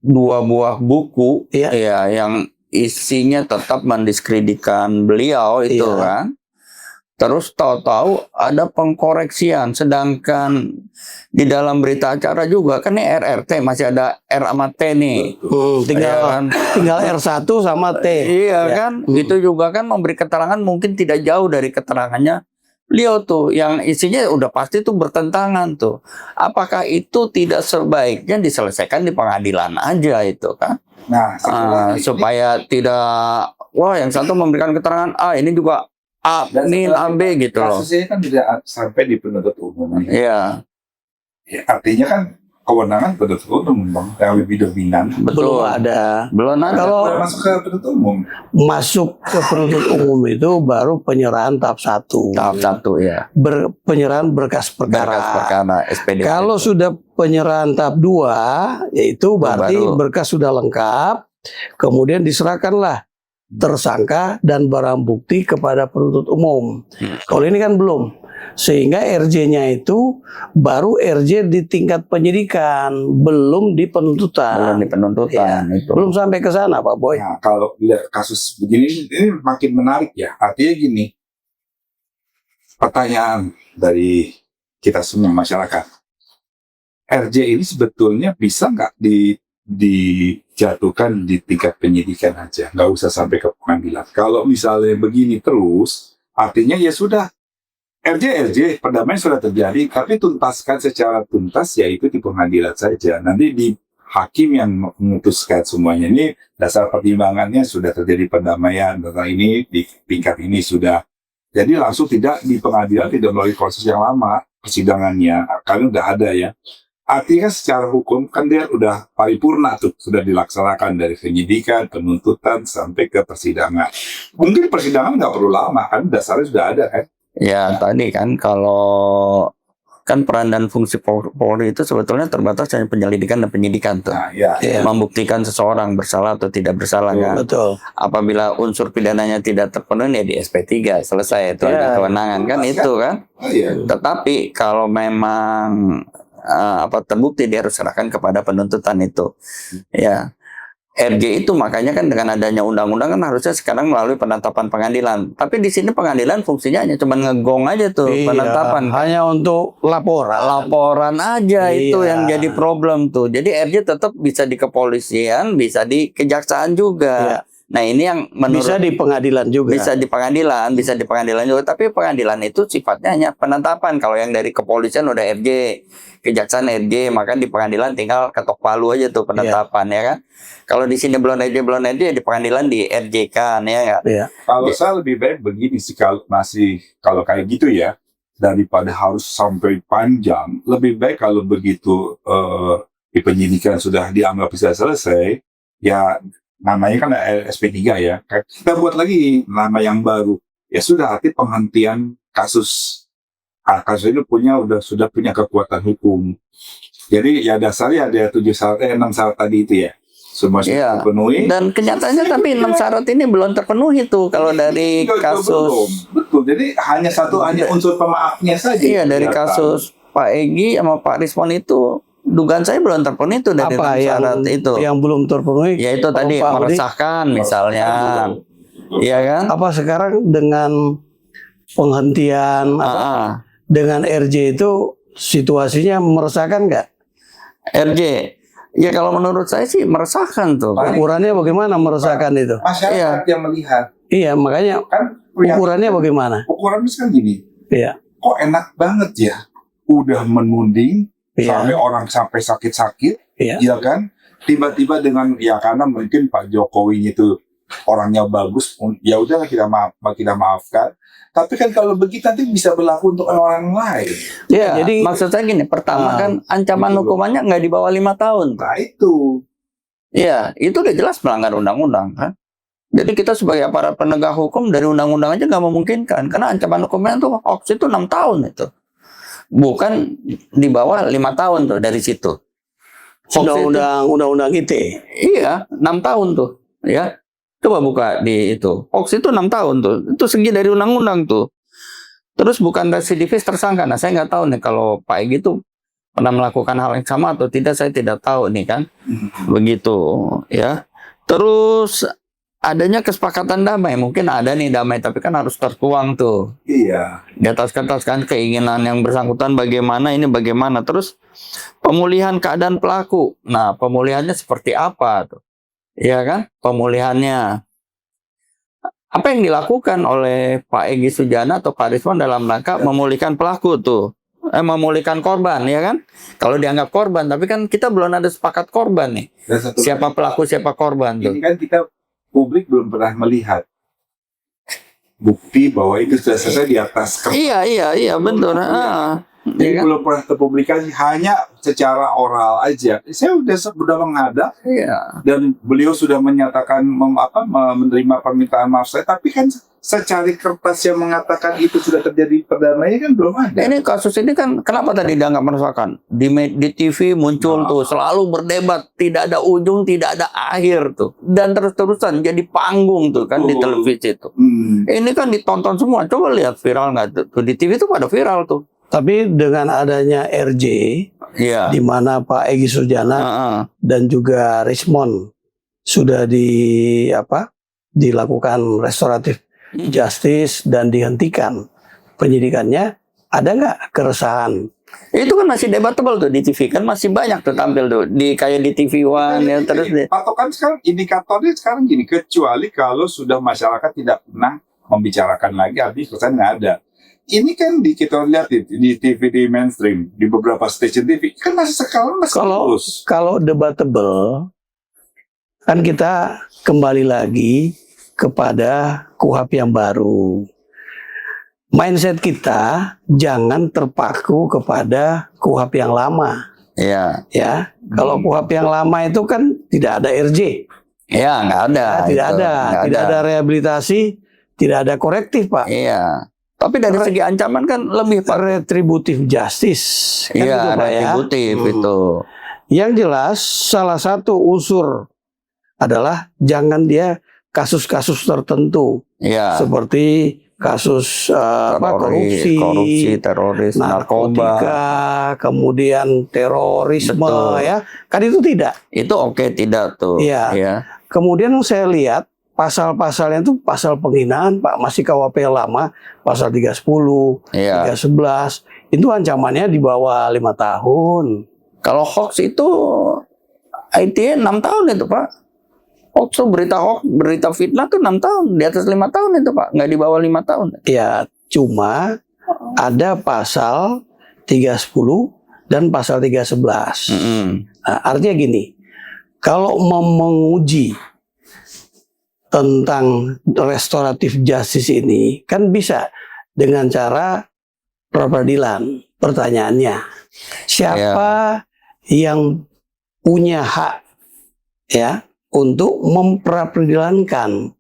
Speaker 3: 2 buah buku, ya, yang isinya tetap mendiskreditkan beliau itu kan. Terus tahu-tahu ada pengkoreksian, sedangkan di dalam berita acara juga kan ini RRT masih ada R sama T nih.
Speaker 1: Tinggal R1 sama T.
Speaker 3: Iya kan, itu juga kan memberi keterangan mungkin tidak jauh dari keterangannya beliau tuh, yang isinya udah pasti tuh bertentangan tuh. Apakah itu tidak sebaiknya diselesaikan di pengadilan aja itu kan?
Speaker 2: Nah,
Speaker 3: supaya tidak, yang satu memberikan keterangan A, ini juga A, ini A, B gitu loh.
Speaker 2: Kasusnya kan tidak sampai di penuntut umum.
Speaker 3: Iya.
Speaker 2: Ya, artinya kan kewenangan penuntut umum, Bang, yang lebih dominan.
Speaker 3: Betul. Belum ada.
Speaker 1: Kalau
Speaker 2: masuk ke penuntut umum.
Speaker 1: Masuk ke penuntut umum itu baru penyerahan tahap 1.
Speaker 3: Tahap 1 ya.
Speaker 1: Penyerahan berkas perkara.
Speaker 3: SPD.
Speaker 1: Kalau sudah penyerahan tahap 2, yaitu berarti berkas sudah lengkap, kemudian diserahkanlah tersangka dan barang bukti kepada penuntut umum. Kalau ini kan belum, sehingga RJ-nya itu baru RJ di tingkat penyidikan, belum di penuntutan. Itu. Belum sampai ke sana, Pak Boy.
Speaker 2: Nah, kalau lihat kasus begini, ini makin menarik ya. Artinya gini, pertanyaan dari kita semua masyarakat, RJ ini sebetulnya bisa nggak dijatuhkan di tingkat penyidikan aja, nggak usah sampai ke pengadilan. Kalau misalnya begini terus, artinya ya sudah, RJ, perdamaian sudah terjadi, tapi tuntaskan secara tuntas, yaitu di pengadilan saja. Nanti di hakim yang memutuskan semuanya. Ini dasar pertimbangannya sudah terjadi perdamaian, tentang ini di tingkat ini sudah. Jadi langsung tidak di pengadilan, tidak melalui proses yang lama persidangannya, karena udah ada ya. Artinya secara hukum kan dia udah paripurna tuh, sudah dilaksanakan dari penyidikan, penuntutan sampai ke persidangan. Mungkin persidangan nggak perlu lama kan, dasarnya sudah ada kan.
Speaker 3: Ya tadi kan kalau kan peran dan fungsi Polri itu sebetulnya terbatas hanya penyelidikan dan penyidikan tuh.
Speaker 2: Nah,
Speaker 3: membuktikan seseorang bersalah atau tidak bersalah kan.
Speaker 1: Betul.
Speaker 3: Apabila unsur pidananya tidak terpenuhi ya di SP3 selesai, itu ada kewenangan kan itu kan. Tetapi kalau memang terbukti, dia harus serahkan kepada penuntutan itu. Ya. RJ itu makanya kan dengan adanya undang-undang kan harusnya sekarang melalui penetapan pengadilan. Tapi di sini pengadilan fungsinya hanya cuma ngegong aja tuh penetapan.
Speaker 1: Hanya untuk laporan.
Speaker 3: Laporan aja itu yang jadi problem tuh. Jadi RJ tetap bisa di kepolisian, bisa di kejaksaan juga. Nah, ini yang menurut
Speaker 1: Bisa di pengadilan juga.
Speaker 3: bisa di pengadilan juga, tapi pengadilan itu sifatnya hanya penetapan. Kalau yang dari kepolisian udah RJ, kejaksaan RJ, maka di pengadilan tinggal ketok palu aja tuh penetapan ya kan. Kalau di sini belum RJ di pengadilan di RJ kan ya nggak?
Speaker 1: Iya.
Speaker 2: Kalau saya lebih baik begini sih, kalau kayak gitu ya, daripada harus sampai panjang, lebih baik kalau begitu di penyidikan sudah dianggap bisa selesai, ya namanya kan SP3 ya, kita buat lagi nama yang baru. Ya sudah, arti penghentian kasus. Kasus itu sudah punya kekuatan hukum. Jadi ya dasarnya ada 6 syarat tadi itu ya. Semua sudah terpenuhi.
Speaker 3: Dan kenyataannya tapi 6 syarat ini belum terpenuhi tuh kalau dari kasus.
Speaker 2: Betul. Jadi hanya unsur pemaafnya saja.
Speaker 3: Iya, dari kasus Pak Egy sama Pak Rismon itu dugaan saya belum terpenuhi itu dari syarat itu.
Speaker 1: Yang belum terpenuhi?
Speaker 3: Ya itu tadi meresahkan misalnya. Iya kan?
Speaker 1: Apa sekarang dengan penghentian dengan RJ itu situasinya meresahkan nggak?
Speaker 2: RJ,
Speaker 3: ya kalau menurut saya sih meresahkan tuh.
Speaker 1: Ukurannya bagaimana meresahkan itu?
Speaker 2: Masyarakat yang melihat.
Speaker 1: Iya, makanya
Speaker 2: kan
Speaker 1: ukurannya bagaimana?
Speaker 2: Ukurannya kan gini.
Speaker 1: Iya.
Speaker 2: Kok enak banget ya? Udah menuding sampai orang sampai sakit-sakit, ya kan? Tiba-tiba dengan karena mungkin Pak Jokowi itu orangnya bagus, ya udah kita maafkan. Tapi kan kalau begitu nanti bisa berlaku untuk orang lain.
Speaker 3: Ya, jadi maksud saya gini, pertama kan ancaman hukumannya nggak di bawah 5 tahun.
Speaker 2: Nah itu.
Speaker 3: Ya, itu udah jelas melanggar undang-undang kan. Jadi kita sebagai aparat penegak hukum dari undang-undang aja nggak memungkinkan. Karena ancaman hukumnya tuh hoax itu 6 tahun itu. Bukan di bawah 5 tahun tuh dari situ.
Speaker 1: Undang-undang ITE.
Speaker 3: Iya, 6 tahun tuh. Ya. Coba buka di itu. Hoax itu 6 tahun tuh. Itu segi dari undang-undang tuh. Terus bukan residivis tersangka. Nah, saya nggak tahu nih kalau Pak Egy itu pernah melakukan hal yang sama atau tidak, saya tidak tahu nih kan. Begitu ya. Terus adanya kesepakatan damai. Mungkin ada nih damai, tapi kan harus tertuang tuh.
Speaker 2: Iya.
Speaker 3: Di atas kertas kan keinginan yang bersangkutan bagaimana, ini bagaimana. Terus pemulihan keadaan pelaku. Nah, pemulihannya seperti apa tuh? Iya kan, pemulihannya. Apa yang dilakukan oleh Pak Egy Sujana atau Pak Rismon dalam rangka memulihkan pelaku tuh? Memulihkan korban, ya kan? Kalau dianggap korban, tapi kan kita belum ada sepakat korban nih. Siapa pelaku, siapa korban tuh?
Speaker 2: Ini kan kita publik belum pernah melihat bukti bahwa itu sudah selesai di atas kertas.
Speaker 3: Iya, betul.
Speaker 2: Jadi belum pernah terpublikasi, hanya secara oral aja. Saya sudah menghadap, dan beliau sudah menyatakan menerima permintaan maaf saya. Tapi kan secari kertas yang mengatakan itu sudah terjadi perdamaian kan belum ada.
Speaker 3: Ini kasus ini kan kenapa tadi dianggap meresahkan? Di TV muncul tuh selalu berdebat, tidak ada ujung, tidak ada akhir tuh, dan terus-terusan jadi panggung tuh kan di televisi tuh. Ini kan ditonton semua. Coba lihat viral nggak tuh di TV tuh pada viral tuh.
Speaker 1: Tapi dengan adanya RJ, di mana Pak Egy Sujana dan juga Rismon sudah dilakukan restoratif justice dan dihentikan penyidikannya, ada nggak keresahan?
Speaker 3: Itu kan masih debatable tuh di TV, kan masih banyak tuh tampil tuh kayak di TV One ya terus deh.
Speaker 2: Patokan sekarang indikatornya sekarang gini, kecuali kalau sudah masyarakat tidak pernah membicarakan lagi, habis pesan nggak ada. Ini kan kita lihat di TV di mainstream, di beberapa stasiun TV kan masih terus.
Speaker 1: Kalau debatable kan kita kembali lagi kepada KUHP yang baru. Mindset kita jangan terpaku kepada KUHP yang lama.
Speaker 3: Iya.
Speaker 1: Ya, kalau KUHP yang lama itu kan tidak ada RJ.
Speaker 3: Iya, nggak ada.
Speaker 1: Tidak ada rehabilitasi, tidak ada korektif, Pak.
Speaker 3: Iya. Tapi dari segi ancaman kan lebih Pak.
Speaker 1: Retributive justice. Kan
Speaker 3: iya,
Speaker 1: gitu, Pak,
Speaker 3: retributif itu.
Speaker 1: Yang jelas salah satu unsur adalah jangan dia kasus-kasus tertentu.
Speaker 3: Iya.
Speaker 1: Seperti kasus korupsi,
Speaker 3: teroris,
Speaker 1: narkotika, kemudian terorisme. Betul. Ya. Kan itu tidak.
Speaker 3: Itu oke, tidak tuh.
Speaker 1: Iya. Kemudian saya lihat pasal-pasalnya itu pasal penghinaan, Pak, masih KUHP lama, pasal 310, 311, itu ancamannya di bawah 5 tahun.
Speaker 3: Kalau hoax itu ITE 6 tahun itu, Pak. berita fitnah tuh 6 tahun, di atas 5 tahun itu Pak, nggak di bawah 5 tahun.
Speaker 1: Ya, cuma ada pasal 310 dan pasal 311. Nah, artinya gini, kalau mau menguji tentang restoratif justice ini kan bisa dengan cara pra-peradilan. Pertanyaannya, siapa yang punya hak ya untuk memperadilankan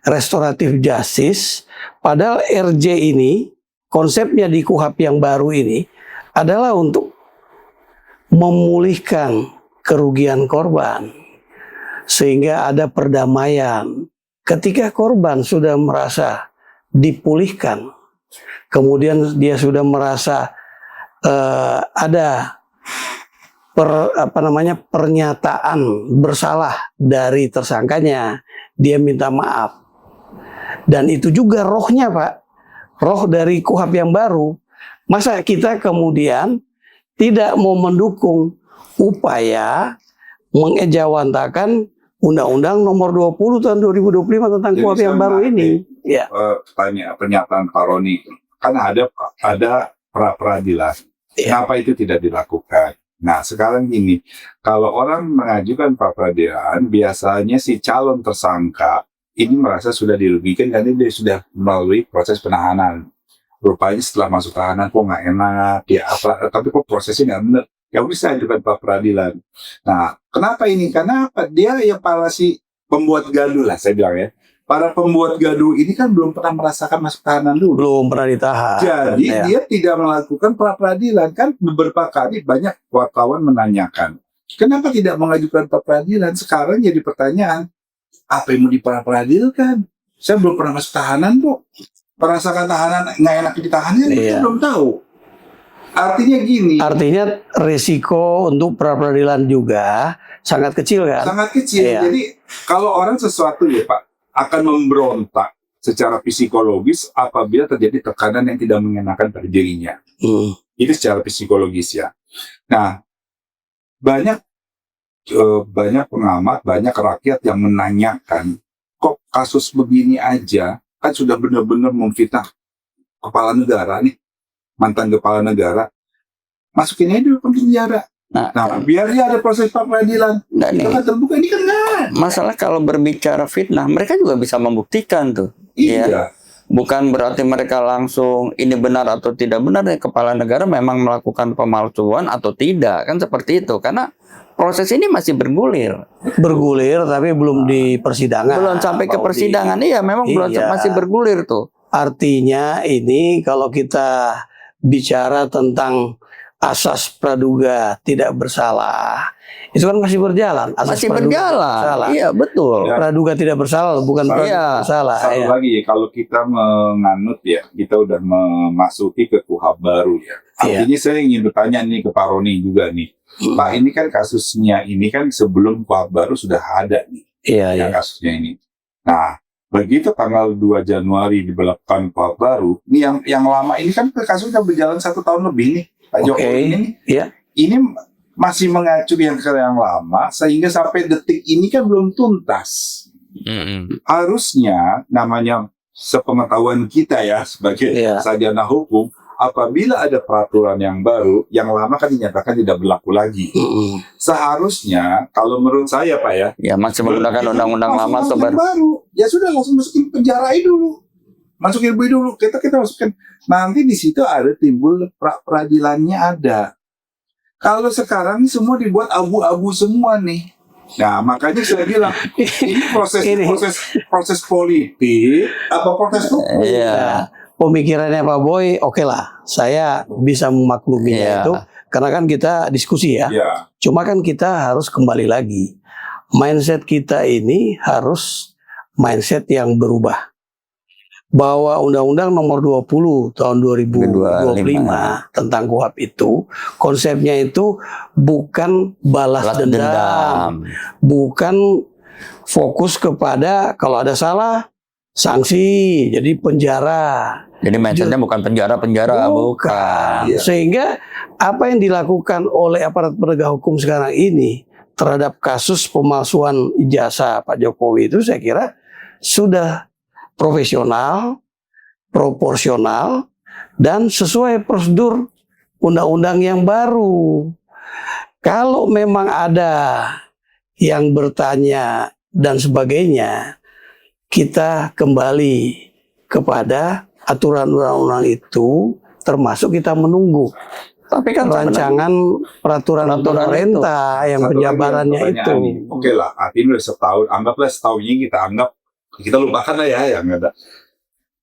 Speaker 1: restoratif justice? Padahal RJ ini konsepnya di KUHP yang baru ini adalah untuk memulihkan kerugian korban sehingga ada perdamaian. Ketika korban sudah merasa dipulihkan, kemudian dia sudah merasa ada pernyataan bersalah dari tersangkanya, dia minta maaf. Dan itu juga rohnya Pak, roh dari KUHP yang baru. Masa kita kemudian tidak mau mendukung upaya mengejawantakan Undang-Undang Nomor 20 tahun 2025 tentang KUHP yang baru ini? Ya.
Speaker 2: Pernyataan Pak Roni, kan ada pra-peradilan. Kenapa itu tidak dilakukan? Nah, sekarang gini, kalau orang mengajukan pra-peradilan, biasanya si calon tersangka ini merasa sudah dirugikan karena dia sudah melalui proses penahanan. Rupanya setelah masuk tahanan kok nggak enak, ya apa? Tapi kok prosesnya nggak benar? Ya bisa ajukan pra-peradilan. Nah, kenapa ini? Karena apa? Dia yang para si pembuat gaduh lah, saya bilang ya. Para pembuat gaduh ini kan belum pernah merasakan masuk tahanan dulu.
Speaker 1: Belum pernah ditahan.
Speaker 2: Jadi dia tidak melakukan pra-peradilan. Kan beberapa kali banyak wartawan menanyakan, kenapa tidak mengajukan pra-peradilan? Sekarang jadi pertanyaan, apa yang mau diperadilan? Saya belum pernah masuk tahanan kok. Merasakan tahanan nggak enak ditahanan, kita belum tahu. Artinya gini. Artinya
Speaker 1: risiko untuk pra-peradilan juga sangat kecil kan?
Speaker 2: Sangat kecil. Jadi kalau orang sesuatu ya Pak, akan memberontak secara psikologis apabila terjadi tekanan yang tidak mengenakan pada dirinya. Itu secara psikologis ya. Nah, banyak pengamat, banyak rakyat yang menanyakan, kok kasus begini aja kan sudah benar-benar memfitnah kepala negara nih, mantan kepala negara, masukin aja dulu ke penjara. Nah, biar dia ada proses peradilan. Itu kan terbuka, ini kan enggak.
Speaker 3: Masalah kalau berbicara fitnah, mereka juga bisa membuktikan tuh.
Speaker 2: Iya.
Speaker 3: Ya. Bukan berarti mereka langsung ini benar atau tidak benar ya, kepala negara memang melakukan pemalsuan atau tidak, kan seperti itu. Karena proses ini masih bergulir.
Speaker 1: Bergulir tapi belum di persidangan.
Speaker 3: Belum sampai ke persidangan. Iya, memang belum masih bergulir tuh.
Speaker 1: Artinya ini kalau kita bicara tentang asas praduga tidak bersalah, itu kan masih berjalan. Asas
Speaker 3: masih berjalan. Iya, betul.
Speaker 1: Praduga tidak bersalah, bukan praduga bersalah.
Speaker 2: Satu lagi, kalau kita menganut ya, kita udah memasuki ke KUHP baru ya. Artinya saya ingin bertanya nih ke Pak Roni juga nih. Pak, ini kan kasusnya ini kan sebelum KUHP baru sudah ada nih. Kasusnya ini. Nah, begitu tanggal 2 Januari diberlakukan KUHP baru, ini yang lama ini kan kasusnya berjalan 1 tahun lebih nih. Pak Jokowi ini masih mengacu yang lama sehingga sampai detik ini kan belum tuntas. Harusnya namanya sepengetahuan kita ya sebagai sarjana hukum, apabila ada peraturan yang baru, yang lama kan dinyatakan tidak berlaku lagi. Seharusnya kalau menurut saya Pak ya
Speaker 3: masih menggunakan undang-undang lama atau
Speaker 2: baru, ya sudah langsung masukin penjara dulu. Masukin dulu, kita masukin. Nanti di situ ada timbul peradilannya ada. Kalau sekarang semua dibuat abu-abu semua nih. Nah, makanya saya bilang ini proses politik apa proses hukum?
Speaker 1: Pemikirannya Pak Boy, oke lah, saya bisa memakluminya itu karena kan kita diskusi ya. Cuma kan kita harus kembali lagi. Mindset kita ini harus mindset yang berubah. Bahwa Undang-Undang Nomor 20 tahun 2025 tentang KUHP itu konsepnya itu bukan balas dendam, bukan fokus kepada kalau ada salah sanksi, jadi penjara.
Speaker 3: Jadi mindsetnya bukan penjara, bukan.
Speaker 1: Sehingga apa yang dilakukan oleh aparat penegak hukum sekarang ini terhadap kasus pemalsuan ijazah Pak Jokowi itu saya kira sudah profesional, proporsional, dan sesuai prosedur undang-undang yang baru. Kalau memang ada yang bertanya dan sebagainya, kita kembali kepada aturan undang-undang itu, termasuk kita menunggu
Speaker 3: Tapi kan
Speaker 1: rancangan peraturan pemerintah yang penjabarannya itu.
Speaker 2: Oke lah, artinya udah setahun, anggaplah setahun ini kita lupakan lah ya yang ada.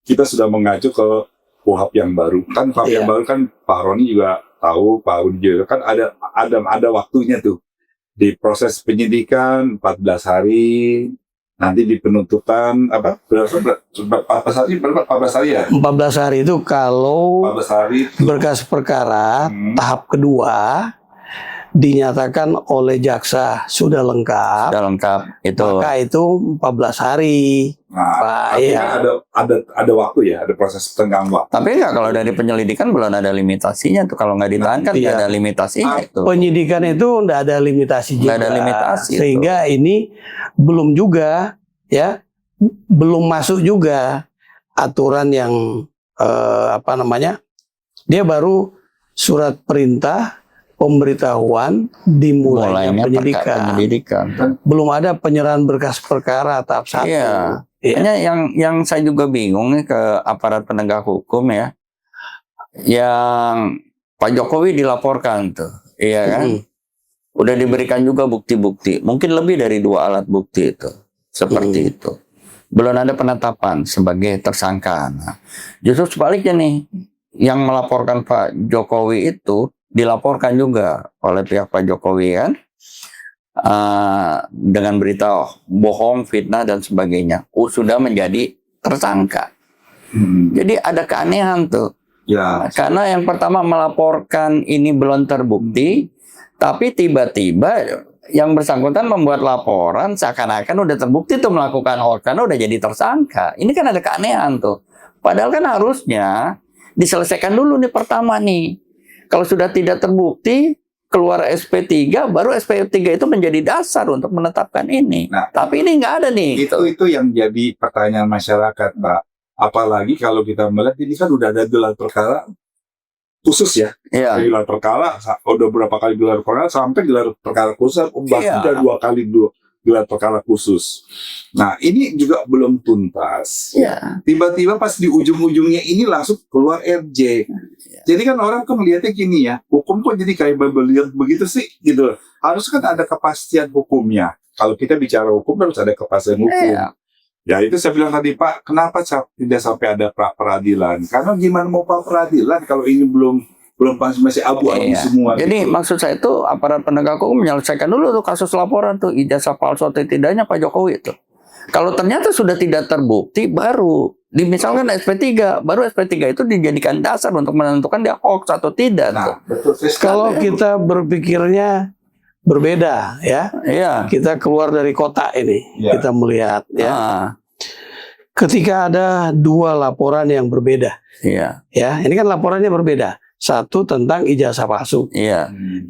Speaker 2: Kita sudah mengacu ke KUHP yang baru. Kan KUHP yang baru kan Pak Roni juga tahu, Pak Rudi juga kan ada waktunya tuh. Di proses penyidikan 14 hari, nanti di penuntutan berapa hari ya?
Speaker 1: 14 hari itu kalau
Speaker 2: 14 hari
Speaker 1: berkas perkara tahap kedua dinyatakan oleh jaksa sudah lengkap,
Speaker 3: itu.
Speaker 1: maka itu 14 hari.
Speaker 2: Nah, ada waktu ya, ada proses tenggang waktu.
Speaker 3: Tapi enggak, kalau dari penyelidikan belum ada limitasinya tuh. Kalau nggak ditahan kan nggak ada limitasinya itu.
Speaker 1: Penyidikan itu nggak ada limitasi juga.
Speaker 3: Nggak ada limitasi
Speaker 1: sehingga ini belum juga ya, belum masuk juga aturan yang dia baru surat perintah pemberitahuan dimulainya penyidikan. Belum ada penyerahan berkas perkara tahap 1.
Speaker 3: Iya. Hanya yang saya juga bingung nih ke aparat penegak hukum ya. Yang Pak Jokowi dilaporkan tuh, iya kan? Udah diberikan juga bukti-bukti, mungkin lebih dari 2 alat bukti itu. Seperti itu. Belum ada penetapan sebagai tersangka. Nah, justru sebaliknya nih, yang melaporkan Pak Jokowi itu dilaporkan juga oleh pihak Pak Jokowi kan, dengan berita bohong, fitnah dan sebagainya, sudah menjadi tersangka. Jadi ada keanehan tuh.
Speaker 2: Ya.
Speaker 3: Karena yang pertama melaporkan ini belum terbukti, tapi tiba-tiba yang bersangkutan membuat laporan seakan-akan udah terbukti tuh melakukan hoax karena udah jadi tersangka. Ini kan ada keanehan tuh. Padahal kan harusnya diselesaikan dulu nih pertama nih. Kalau sudah tidak terbukti, keluar SP3, baru SP3 itu menjadi dasar untuk menetapkan ini.
Speaker 2: Nah,
Speaker 3: tapi ini nggak ada nih.
Speaker 2: Itu yang jadi pertanyaan masyarakat, Pak. Apalagi kalau kita melihat ini kan udah ada gelar perkara khusus ya.
Speaker 3: Iya.
Speaker 2: Gelar perkara, udah berapa kali gelar perkara, sampai gelar perkara khusus, bahkan udah 2 kali gelar perkara khusus. Nah, ini juga belum tuntas.
Speaker 3: Iya.
Speaker 2: Tiba-tiba pas di ujung-ujungnya ini langsung keluar RJ. Jadi kan orang kan melihatnya gini ya, hukum kok jadi kayak berlian begitu sih, gitu. Harus kan ada kepastian hukumnya. Kalau kita bicara hukum harus ada kepastian hukum.
Speaker 3: Iya.
Speaker 2: Ya itu saya bilang tadi, Pak, kenapa tidak sampai ada pra-peradilan? Karena gimana mau pra-peradilan kalau ini belum masih abu-abu semua.
Speaker 3: Jadi
Speaker 2: gitu.
Speaker 3: maksud saya itu aparat penegak hukum menyelesaikan dulu tuh kasus laporan tuh ijazah palsu atau tidaknya Pak Jokowi itu. Kalau ternyata sudah tidak terbukti, baru misalkan SP3, baru SP3 itu dijadikan dasar untuk menentukan dia hoax atau tidak.
Speaker 2: Nah, betul.
Speaker 1: Kalau kita berpikirnya berbeda ya, kita keluar dari kota ini, kita melihat ya. Ketika ada 2 laporan yang berbeda, ya, ini kan laporannya berbeda. Satu tentang ijazah palsu,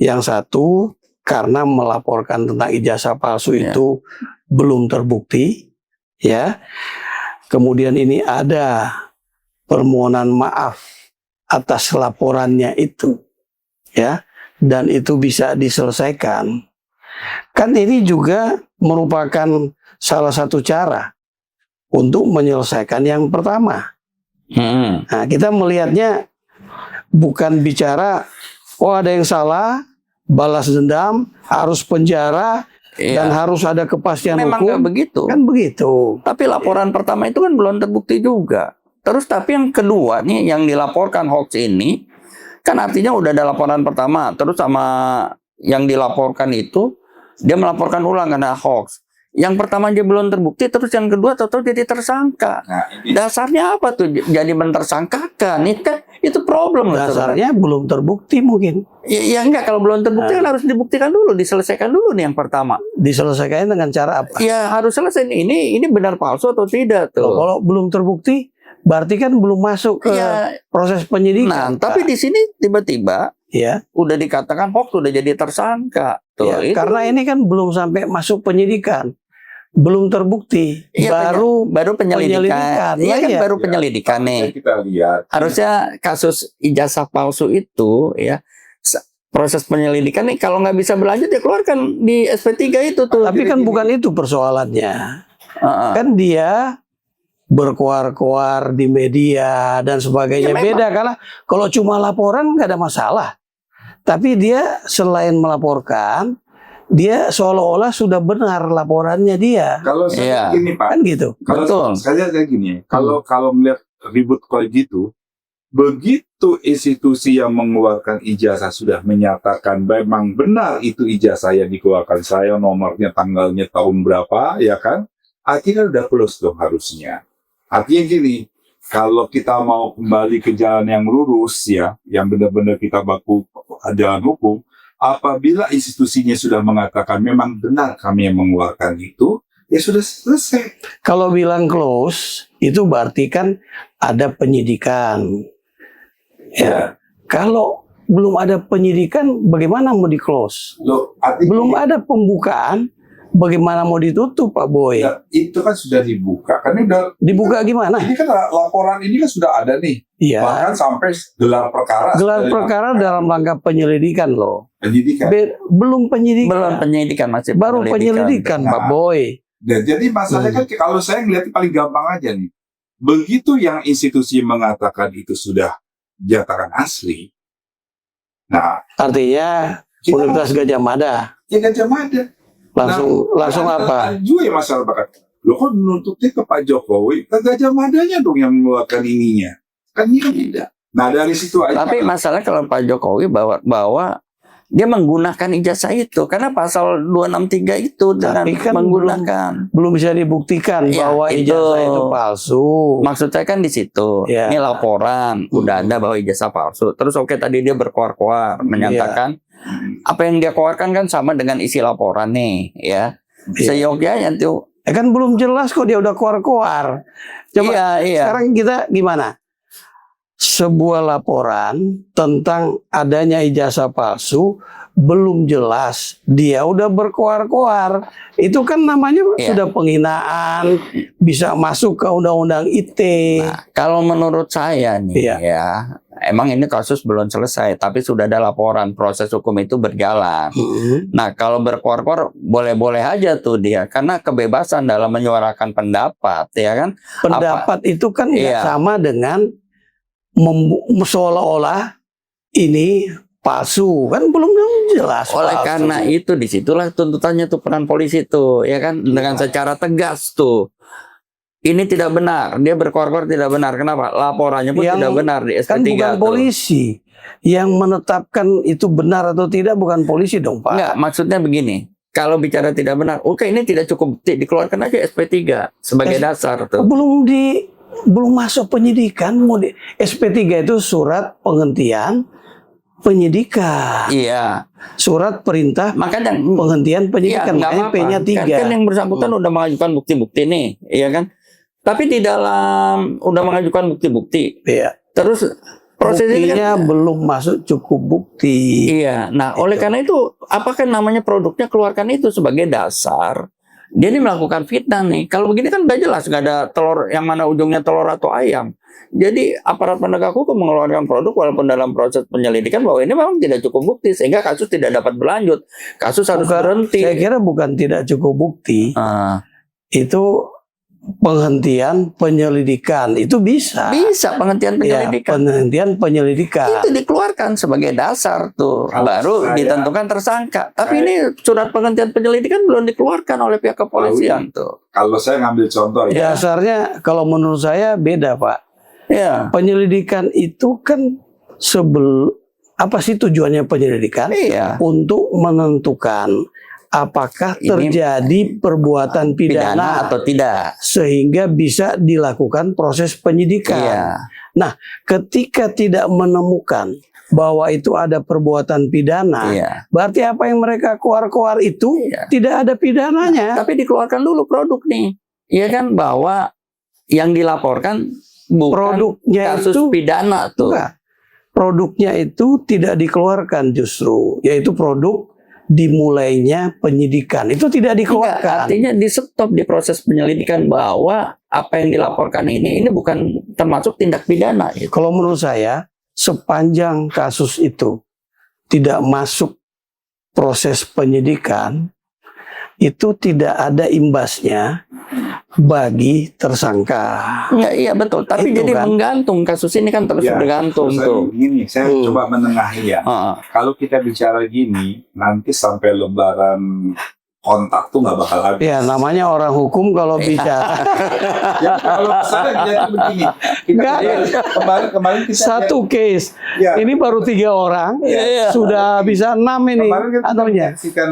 Speaker 1: yang satu karena melaporkan tentang ijazah palsu itu belum terbukti, ya. Kemudian ini ada permohonan maaf atas laporannya itu, ya. Dan itu bisa diselesaikan. Kan ini juga merupakan salah satu cara untuk menyelesaikan yang pertama. Nah, kita melihatnya bukan bicara, oh ada yang salah, balas dendam, harus penjara, dan harus ada kepastian
Speaker 3: memang
Speaker 1: hukum.
Speaker 3: Memang nggak begitu.
Speaker 1: Kan begitu.
Speaker 3: Tapi laporan pertama itu kan belum terbukti juga. Terus tapi yang kedua nih, yang dilaporkan hoax ini, kan artinya udah ada laporan pertama, terus sama yang dilaporkan itu, dia melaporkan ulang karena hoax. Yang pertama dia belum terbukti, terus yang kedua tahu-tahu jadi tersangka.
Speaker 2: Nah,
Speaker 3: dasarnya apa tuh? Jadi mentersangkakan. Itu problem.
Speaker 1: Dasarnya belum terbukti mungkin.
Speaker 3: Ya enggak, kalau belum terbukti kan harus dibuktikan dulu, diselesaikan dulu nih yang pertama.
Speaker 1: Diselesaikan dengan cara apa?
Speaker 3: Ya harus selesai ini benar palsu atau tidak tuh.
Speaker 1: Kalau belum terbukti, berarti kan belum masuk ke proses penyidikan.
Speaker 3: Nah, tapi di sini tiba-tiba
Speaker 1: Ya.
Speaker 3: Udah dikatakan hoax, udah jadi tersangka. Tuh,
Speaker 1: Ya,
Speaker 3: itu.
Speaker 1: karena ini kan belum sampai masuk penyidikan, belum terbukti,
Speaker 3: Iya, baru penyelidikan. Iya kan
Speaker 1: Iya.
Speaker 3: baru penyelidikan nih.
Speaker 2: Kita lihat.
Speaker 3: Harusnya kasus ijazah palsu itu ya proses penyelidikan nih kalau nggak bisa berlanjut ya keluarkan di SP3 itu tuh.
Speaker 1: Tapi kan bukan itu persoalannya. Kan dia berkoar-koar di media dan sebagainya.
Speaker 3: Ya,
Speaker 1: beda kalau cuma laporan nggak ada masalah. Tapi dia selain melaporkan, dia seolah-olah sudah benar laporannya dia.
Speaker 2: Kalau saya gini Pak,
Speaker 1: Kan gitu.
Speaker 2: kalau saya gini, kalau melihat ribut kayak gitu, begitu institusi yang mengeluarkan ijazah sudah menyatakan memang benar itu ijazah yang dikeluarkan saya, nomornya, tanggalnya, tahun berapa, ya kan? Artinya udah close dong harusnya. Artinya gini, kalau kita mau kembali ke jalan yang lurus ya, yang benar-benar kita baku jalan hukum, apabila institusinya sudah mengatakan memang benar kami yang mengeluarkan itu, ya sudah selesai.
Speaker 1: Kalau bilang close, itu berarti kan ada penyidikan. Ya. Kalau belum ada penyidikan, bagaimana mau di-close?
Speaker 2: Loh,
Speaker 1: Belum ada pembukaan, bagaimana mau ditutup, Pak Boy?
Speaker 2: ya, itu kan sudah dibuka. Kan ini udah
Speaker 1: Dibuka gimana?
Speaker 2: ini kan laporan ini kan sudah ada nih.
Speaker 1: Iya.
Speaker 2: Bahkan sampai gelar perkara.
Speaker 1: Gelar perkara dalam rangka penyelidikan loh.
Speaker 2: Penyidikan.
Speaker 1: Belum penyidikan.
Speaker 3: Belum penyidikan masih
Speaker 1: Baru penyelidikan,
Speaker 2: Nah.
Speaker 1: Pak Boy.
Speaker 2: Dan jadi masalahnya kan kalau saya ngelihat paling gampang aja nih. Begitu yang institusi mengatakan itu sudah dinyatakan asli. Nah,
Speaker 1: Artinya Universitas Gajah Mada
Speaker 2: ya Gajah Mada.
Speaker 1: langsung apa?
Speaker 2: Ada juga yang masalah bahkan. Loh kok menuntutnya ke Pak Jokowi? Ke Gajah Madanya dong yang mengeluarkan ininya. Kan ini kan tidak. Nah dari situ aja.
Speaker 3: Tapi masalah kalau Pak Jokowi bahwa dia menggunakan ijazah itu karena pasal 263 itu dengan
Speaker 1: Tapi kan
Speaker 3: menggunakan
Speaker 1: belum bisa dibuktikan
Speaker 3: Iya,
Speaker 1: bahwa
Speaker 3: itu.
Speaker 1: ijazah itu palsu.
Speaker 3: maksud saya kan di situ.
Speaker 1: Iya.
Speaker 3: Ini laporan udah ada bahwa ijazah palsu. Terus oke tadi dia berkoar-koar menyatakan apa yang dia keluarkan kan sama dengan isi laporan nih ya.
Speaker 1: Iya.
Speaker 3: Seyogyanya tuh.
Speaker 1: Kan belum jelas kok dia udah koar-koar. Coba
Speaker 3: Iya.
Speaker 1: sekarang kita gimana? Sebuah laporan tentang adanya ijazah palsu belum jelas, dia udah berkoar-koar. Itu kan namanya
Speaker 3: Iya.
Speaker 1: sudah penghinaan, bisa masuk ke undang-undang ITE.
Speaker 3: Nah, kalau menurut saya nih
Speaker 1: Iya.
Speaker 3: ya, emang ini kasus belum selesai, tapi sudah ada laporan, proses hukum itu berjalan. Nah, kalau berkoar-koar boleh-boleh aja tuh dia, karena kebebasan dalam menyuarakan pendapat, ya kan?
Speaker 1: Pendapat itu kan nggak
Speaker 3: Iya.
Speaker 1: sama dengan seolah-olah ini palsu, kan belum jelas.
Speaker 3: Oleh
Speaker 1: palsu.
Speaker 3: karena itu disitulah tuntutannya tuh peran polisi tuh, ya kan? Dengan secara tegas tuh. Ini tidak benar, dia berkoar-koar tidak benar. Kenapa? Laporannya pun tidak benar di SP3
Speaker 1: kan bukan
Speaker 3: tuh.
Speaker 1: polisi yang menetapkan itu benar atau tidak, bukan polisi dong Pak.
Speaker 3: Enggak, maksudnya begini. Kalau bicara tidak benar, oke ini tidak cukup bukti, dikeluarkan aja SP3 sebagai dasar tuh.
Speaker 1: Belum masuk penyidikan, SP3 itu surat penghentian penyidikan,
Speaker 3: Iya,
Speaker 1: surat perintah
Speaker 3: makanya
Speaker 1: penghentian penyidikan,
Speaker 3: nggak apa-apa.
Speaker 1: P-nya 3.
Speaker 3: Kan yang bersangkutan udah mengajukan bukti-bukti nih, iya kan? Tapi di dalam udah mengajukan bukti-bukti,
Speaker 1: Iya.
Speaker 3: terus proses ini
Speaker 1: Buktinya
Speaker 3: kan,
Speaker 1: belum masuk cukup bukti.
Speaker 3: iya. Nah, oleh karena itu, apakah namanya produknya keluarkan itu sebagai dasar? Dia ini melakukan fitnah nih. Kalau begini kan nggak jelas, nggak ada telur yang mana ujungnya telur atau ayam. Jadi aparat penegak hukum mengeluarkan produk walaupun dalam proses penyelidikan bahwa ini memang tidak cukup bukti sehingga kasus tidak dapat berlanjut. Kasus harus berhenti.
Speaker 1: Saya kira bukan tidak cukup bukti. Itu penghentian penyelidikan itu bisa.
Speaker 3: Bisa penghentian
Speaker 1: Ya,
Speaker 3: penyelidikan.
Speaker 1: penghentian penyelidikan.
Speaker 3: Itu dikeluarkan sebagai dasar tuh,
Speaker 2: Kalau
Speaker 3: baru ditentukan tersangka. Tapi ini surat penghentian penyelidikan belum dikeluarkan oleh pihak kepolisian tuh.
Speaker 2: Kalau saya ngambil contoh ya.
Speaker 1: Dasarnya kalau menurut saya beda Pak.
Speaker 3: Ya,
Speaker 1: Penyelidikan itu kan apa sih tujuannya penyelidikan?
Speaker 3: iya.
Speaker 1: Untuk menentukan apakah
Speaker 3: Ini
Speaker 1: terjadi perbuatan
Speaker 3: Pidana
Speaker 1: pidana,
Speaker 3: atau tidak?
Speaker 1: sehingga bisa dilakukan proses penyidikan.
Speaker 3: Iya.
Speaker 1: Nah, ketika tidak menemukan bahwa itu ada perbuatan pidana,
Speaker 3: Iya.
Speaker 1: berarti apa yang mereka koar-koar itu
Speaker 3: Iya.
Speaker 1: tidak ada pidananya.
Speaker 3: Tapi dikeluarkan dulu produk nih. Iya kan bahwa yang dilaporkan bukan
Speaker 1: Produknya
Speaker 3: kasus
Speaker 1: itu
Speaker 3: pidana tuh.
Speaker 1: enggak. produknya itu tidak dikeluarkan justru, yaitu produk dimulainya penyidikan itu tidak
Speaker 3: Enggak,
Speaker 1: dikeluarkan.
Speaker 3: artinya di stop di proses penyelidikan bahwa apa yang dilaporkan ini bukan termasuk tindak pidana. Gitu.
Speaker 1: Kalau menurut saya, sepanjang kasus itu tidak masuk proses penyidikan, itu tidak ada imbasnya bagi tersangka.
Speaker 3: Ya, iya betul. Tapi
Speaker 1: Itu
Speaker 3: jadi
Speaker 1: kan.
Speaker 3: menggantung kasus ini kan terus
Speaker 2: Ya,
Speaker 3: bergantung
Speaker 2: terus
Speaker 3: tuh.
Speaker 2: Gini, saya coba menengahi ya. Kalau kita bicara gini, nanti sampai lebaran kontak tuh nggak bakal habis.
Speaker 1: Ya, namanya orang hukum kalau bicara.
Speaker 2: Ya, kalau misalnya jadi begini,
Speaker 1: Enggak.
Speaker 2: kemarin kita
Speaker 1: Satu case,
Speaker 2: ya,
Speaker 1: ini baru 3 orang,
Speaker 3: Iya.
Speaker 1: sudah bisa 6 ini
Speaker 2: kemarin kita
Speaker 1: anunya.
Speaker 2: menyaksikan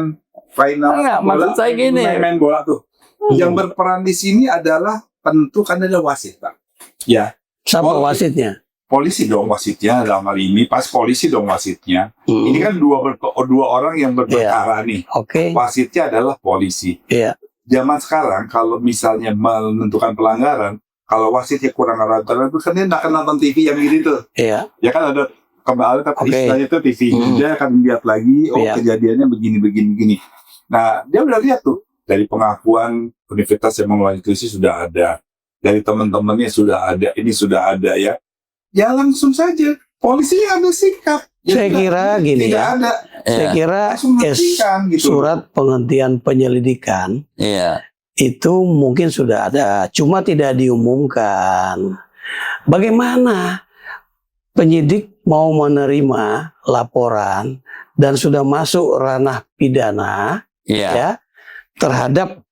Speaker 2: final
Speaker 3: Enggak,
Speaker 2: bola,
Speaker 3: maksud saya gini.
Speaker 2: main bola tuh. Yang berperan di sini adalah penentu kan ada wasit, Pak. Ya,
Speaker 1: Siapa wasitnya?
Speaker 2: polisi dong wasitnya dalam hal ini, pas polisi dong wasitnya. Ini kan dua orang yang berperkara nih.
Speaker 1: Oke.
Speaker 2: Wasitnya adalah polisi.
Speaker 1: Iya.
Speaker 2: Zaman sekarang kalau misalnya menentukan pelanggaran, kalau wasitnya kurang ragu-ragu kan dia nggak akan nonton TV yang gini tuh.
Speaker 1: Iya.
Speaker 2: Ya kan ada kembali tapi
Speaker 1: Oke.
Speaker 2: istilahnya itu TV. Dia akan lihat lagi, oh
Speaker 1: Iya.
Speaker 2: kejadiannya begini. Nah, dia udah lihat tuh dari pengakuan universitas yang mengelola institusi sudah ada, dari teman-temannya sudah ada, ini sudah ada ya. Ya langsung saja polisi ambil sikap. Ya,
Speaker 1: Saya kira gini
Speaker 2: tidak
Speaker 1: ya.
Speaker 2: ada.
Speaker 1: Saya kira
Speaker 2: Langsung hentikan gitu.
Speaker 1: surat penghentian penyelidikan
Speaker 3: Iya.
Speaker 1: itu mungkin sudah ada, cuma tidak diumumkan. Bagaimana penyidik mau menerima laporan dan sudah masuk ranah pidana
Speaker 3: Iya.
Speaker 1: ya terhadap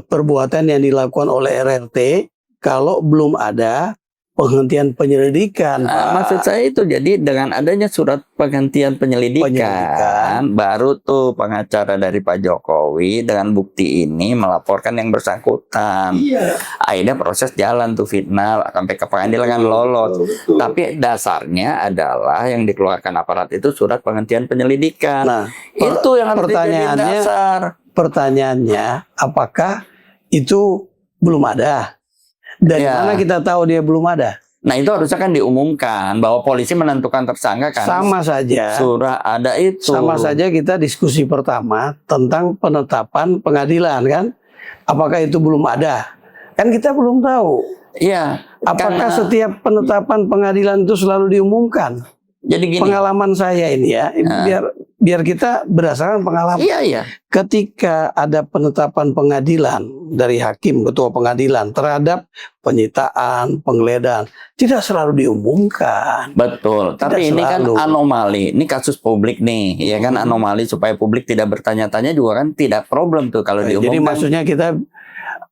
Speaker 1: perbuatan yang dilakukan oleh RRT kalau belum ada penghentian penyelidikan, Pak.
Speaker 3: Maksud saya itu jadi dengan adanya surat penghentian penyelidikan, baru tuh pengacara dari Pak Jokowi dengan bukti ini melaporkan yang bersangkutan.
Speaker 2: Iya.
Speaker 3: Akhirnya proses jalan tuh final sampai ke pengadilan kan lolos.
Speaker 2: Betul.
Speaker 3: Tapi dasarnya adalah yang dikeluarkan aparat itu surat penghentian penyelidikan.
Speaker 1: Nah,
Speaker 3: Itu yang harus dijadiin dasar.
Speaker 1: pertanyaannya, apakah itu belum ada? Dari
Speaker 3: Ya.
Speaker 1: mana kita tahu dia belum ada?
Speaker 3: Nah itu harusnya kan diumumkan bahwa polisi menentukan tersangka kan.
Speaker 1: Sama saja.
Speaker 3: Surah ada itu.
Speaker 1: Sama saja kita diskusi pertama tentang penetapan pengadilan kan? Apakah itu belum ada? Kan kita belum tahu.
Speaker 3: Iya.
Speaker 1: Apakah
Speaker 3: karena-
Speaker 1: setiap penetapan pengadilan itu selalu diumumkan?
Speaker 3: Jadi gini.
Speaker 1: Pengalaman saya ini ya, biar kita berdasarkan pengalaman.
Speaker 3: Iya.
Speaker 1: Ketika ada penetapan pengadilan dari hakim, ketua pengadilan terhadap penyitaan, penggeledahan, tidak selalu diumumkan.
Speaker 3: Betul.
Speaker 1: Tidak
Speaker 3: Tapi ini kan
Speaker 1: selalu.
Speaker 3: anomali. Ini kasus publik nih, ya kan anomali supaya publik tidak bertanya-tanya juga kan tidak problem tuh kalau diumumkan.
Speaker 1: Jadi maksudnya kita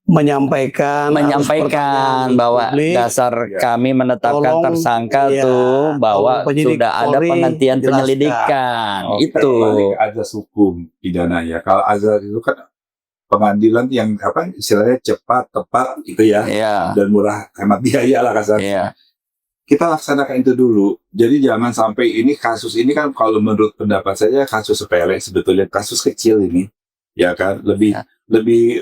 Speaker 1: menyampaikan harus pertanyaan
Speaker 3: bahwa
Speaker 1: publik.
Speaker 3: dasar kami menetapkan
Speaker 1: Tolong,
Speaker 3: tersangka
Speaker 1: iya,
Speaker 3: tuh bahwa
Speaker 1: tolong penyidik
Speaker 3: sudah ada
Speaker 1: Polri
Speaker 3: penghentian
Speaker 1: jelaskan.
Speaker 3: penyelidikan.
Speaker 2: Oke,
Speaker 3: Itu.
Speaker 2: balik ke azas hukum pidana ya. Kalau azas itu kan pengadilan yang apa istilahnya cepat, tepat gitu ya,
Speaker 3: Iya.
Speaker 2: dan murah hemat biaya lah kasar.
Speaker 3: Iya.
Speaker 2: Kita laksanakan itu dulu. Jadi jangan sampai ini kasus ini kan kalau menurut pendapat saya kasus sepele sebetulnya kasus kecil ini ya kan lebih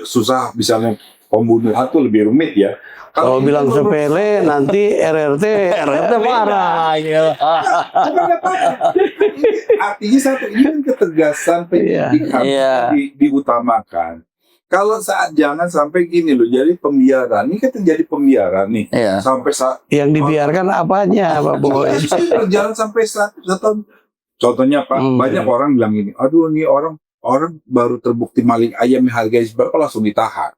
Speaker 2: susah misalnya pembunuhan tuh lebih rumit ya.
Speaker 1: Kalau
Speaker 2: ini
Speaker 1: bilang
Speaker 2: kan
Speaker 1: sepele nanti RRT marah.
Speaker 2: Bukan apa-apa. Artinya satu ini kan ketegasan penyidik harus
Speaker 3: Iya.
Speaker 2: diutamakan. Kalau saat jangan sampai gini loh, jadi pembiaran ini kan terjadi pembiaran nih
Speaker 3: Iya.
Speaker 2: sampai saat
Speaker 1: Yang dibiarkan apanya, Pak Boy?
Speaker 2: berjalan sampai 100 tahun. Contohnya Pak, banyak orang bilang gini, aduh nih orang baru terbukti maling ayam yang harganya berapa langsung ditahan.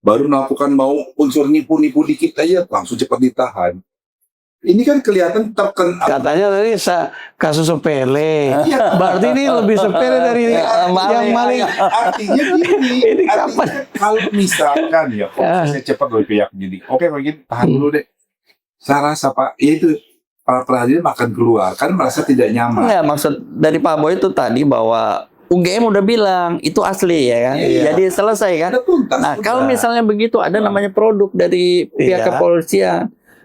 Speaker 2: Baru melakukan mau unsur nipu-nipu dikit aja langsung cepat ditahan. Ini kan kelihatan terkena.
Speaker 1: Katanya tadi kasus sepele. Berarti ini lebih sepele dari yang maling.
Speaker 2: Artinya gini,
Speaker 1: Ini
Speaker 2: artinya
Speaker 1: kapan?
Speaker 2: kalau misalkan ya, prosesnya cepat dari pihak penyidik. Oke, kalau gitu tahan dulu deh. Saya rasa Pak, ya itu para peradilan akan keluar, kan merasa tidak nyaman.
Speaker 3: Enggak, maksud dari Pak Boy itu tadi bahwa UGM udah bilang itu asli ya kan.
Speaker 2: Iya.
Speaker 3: Jadi selesai kan.
Speaker 2: Udah tuntas,
Speaker 3: Nah,
Speaker 2: udah.
Speaker 3: kalau misalnya begitu ada namanya produk dari pihak
Speaker 1: Iya.
Speaker 3: kepolisian,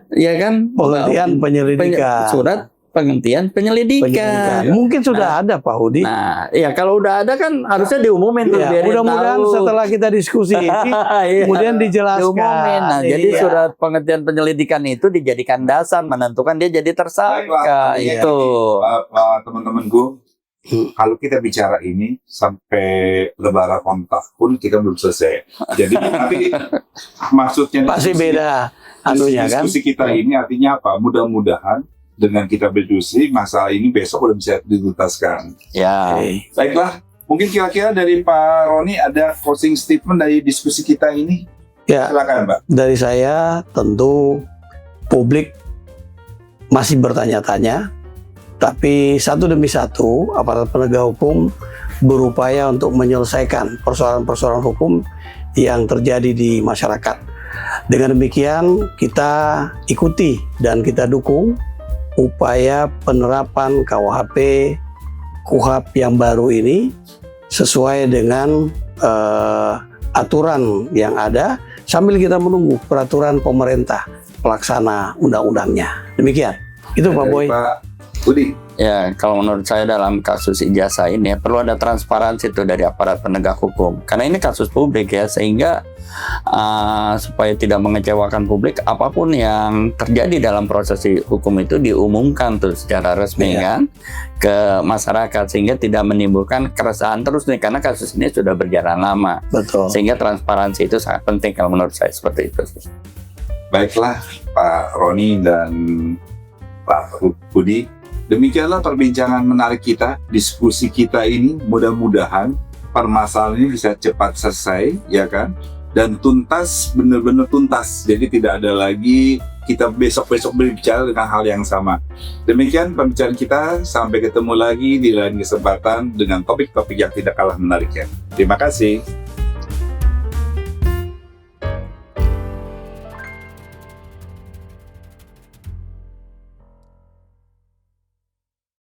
Speaker 3: ya kan?
Speaker 1: Penghentian penyelidikan.
Speaker 3: Surat penghentian penyelidikan.
Speaker 1: Mungkin sudah ada Pak Hudi.
Speaker 3: Nah, ya kalau udah ada kan harusnya diumumin tuh,
Speaker 1: Ya,
Speaker 3: biarin
Speaker 1: mudah-mudahan
Speaker 3: tahu.
Speaker 1: setelah kita diskusi ini
Speaker 3: Iya,
Speaker 1: kemudian dijelaskan.
Speaker 3: diumumin. Nah, jadi
Speaker 1: Iya.
Speaker 3: surat penghentian penyelidikan itu dijadikan dasar menentukan dia jadi tersangka.
Speaker 2: Baiklah,
Speaker 3: Itu.
Speaker 2: Teman-temanku, kalau kita bicara ini sampai lebaran kontak pun kita belum selesai. Jadi tapi maksudnya
Speaker 1: Pasti beda anunya kan.
Speaker 2: diskusi kita ini artinya apa? Mudah-mudahan dengan kita berdiskusi masalah ini besok udah bisa dituntaskan.
Speaker 3: Ya.
Speaker 1: Oke.
Speaker 2: Baiklah, mungkin kira-kira dari Pak Roni ada closing statement dari diskusi kita ini.
Speaker 1: Ya,
Speaker 2: Silakan, Pak.
Speaker 1: dari saya tentu publik masih bertanya-tanya, tapi satu demi satu aparat penegak hukum berupaya untuk menyelesaikan persoalan-persoalan hukum yang terjadi di masyarakat. Dengan demikian kita ikuti dan kita dukung upaya penerapan KUHP KUHP yang baru ini sesuai dengan aturan yang ada sambil kita menunggu peraturan pemerintah pelaksana undang-undangnya. Demikian. Itu Pak
Speaker 2: Dari
Speaker 1: Boy.
Speaker 2: Pak Budi.
Speaker 3: Ya, kalau menurut saya dalam kasus ijazah ini perlu ada transparansi itu dari aparat penegak hukum. Karena ini kasus publik ya, sehingga supaya tidak mengecewakan publik, apapun yang terjadi dalam proses hukum itu diumumkan tuh secara resmi kan ke masyarakat, sehingga tidak menimbulkan keresahan terus nih, karena kasus ini sudah berjalan lama.
Speaker 1: Betul.
Speaker 3: Sehingga transparansi itu sangat penting kalau menurut saya, seperti itu.
Speaker 2: Baiklah, Pak Roni dan Pak Budi. Demikianlah perbincangan menarik kita, diskusi kita ini. Mudah-mudahan permasalahan ini bisa cepat selesai, ya kan? Dan tuntas, benar-benar tuntas. Jadi tidak ada lagi kita besok-besok berbicara dengan hal yang sama. Demikian pembicaraan kita. Sampai ketemu lagi di lain kesempatan dengan topik-topik yang tidak kalah menariknya. Terima kasih.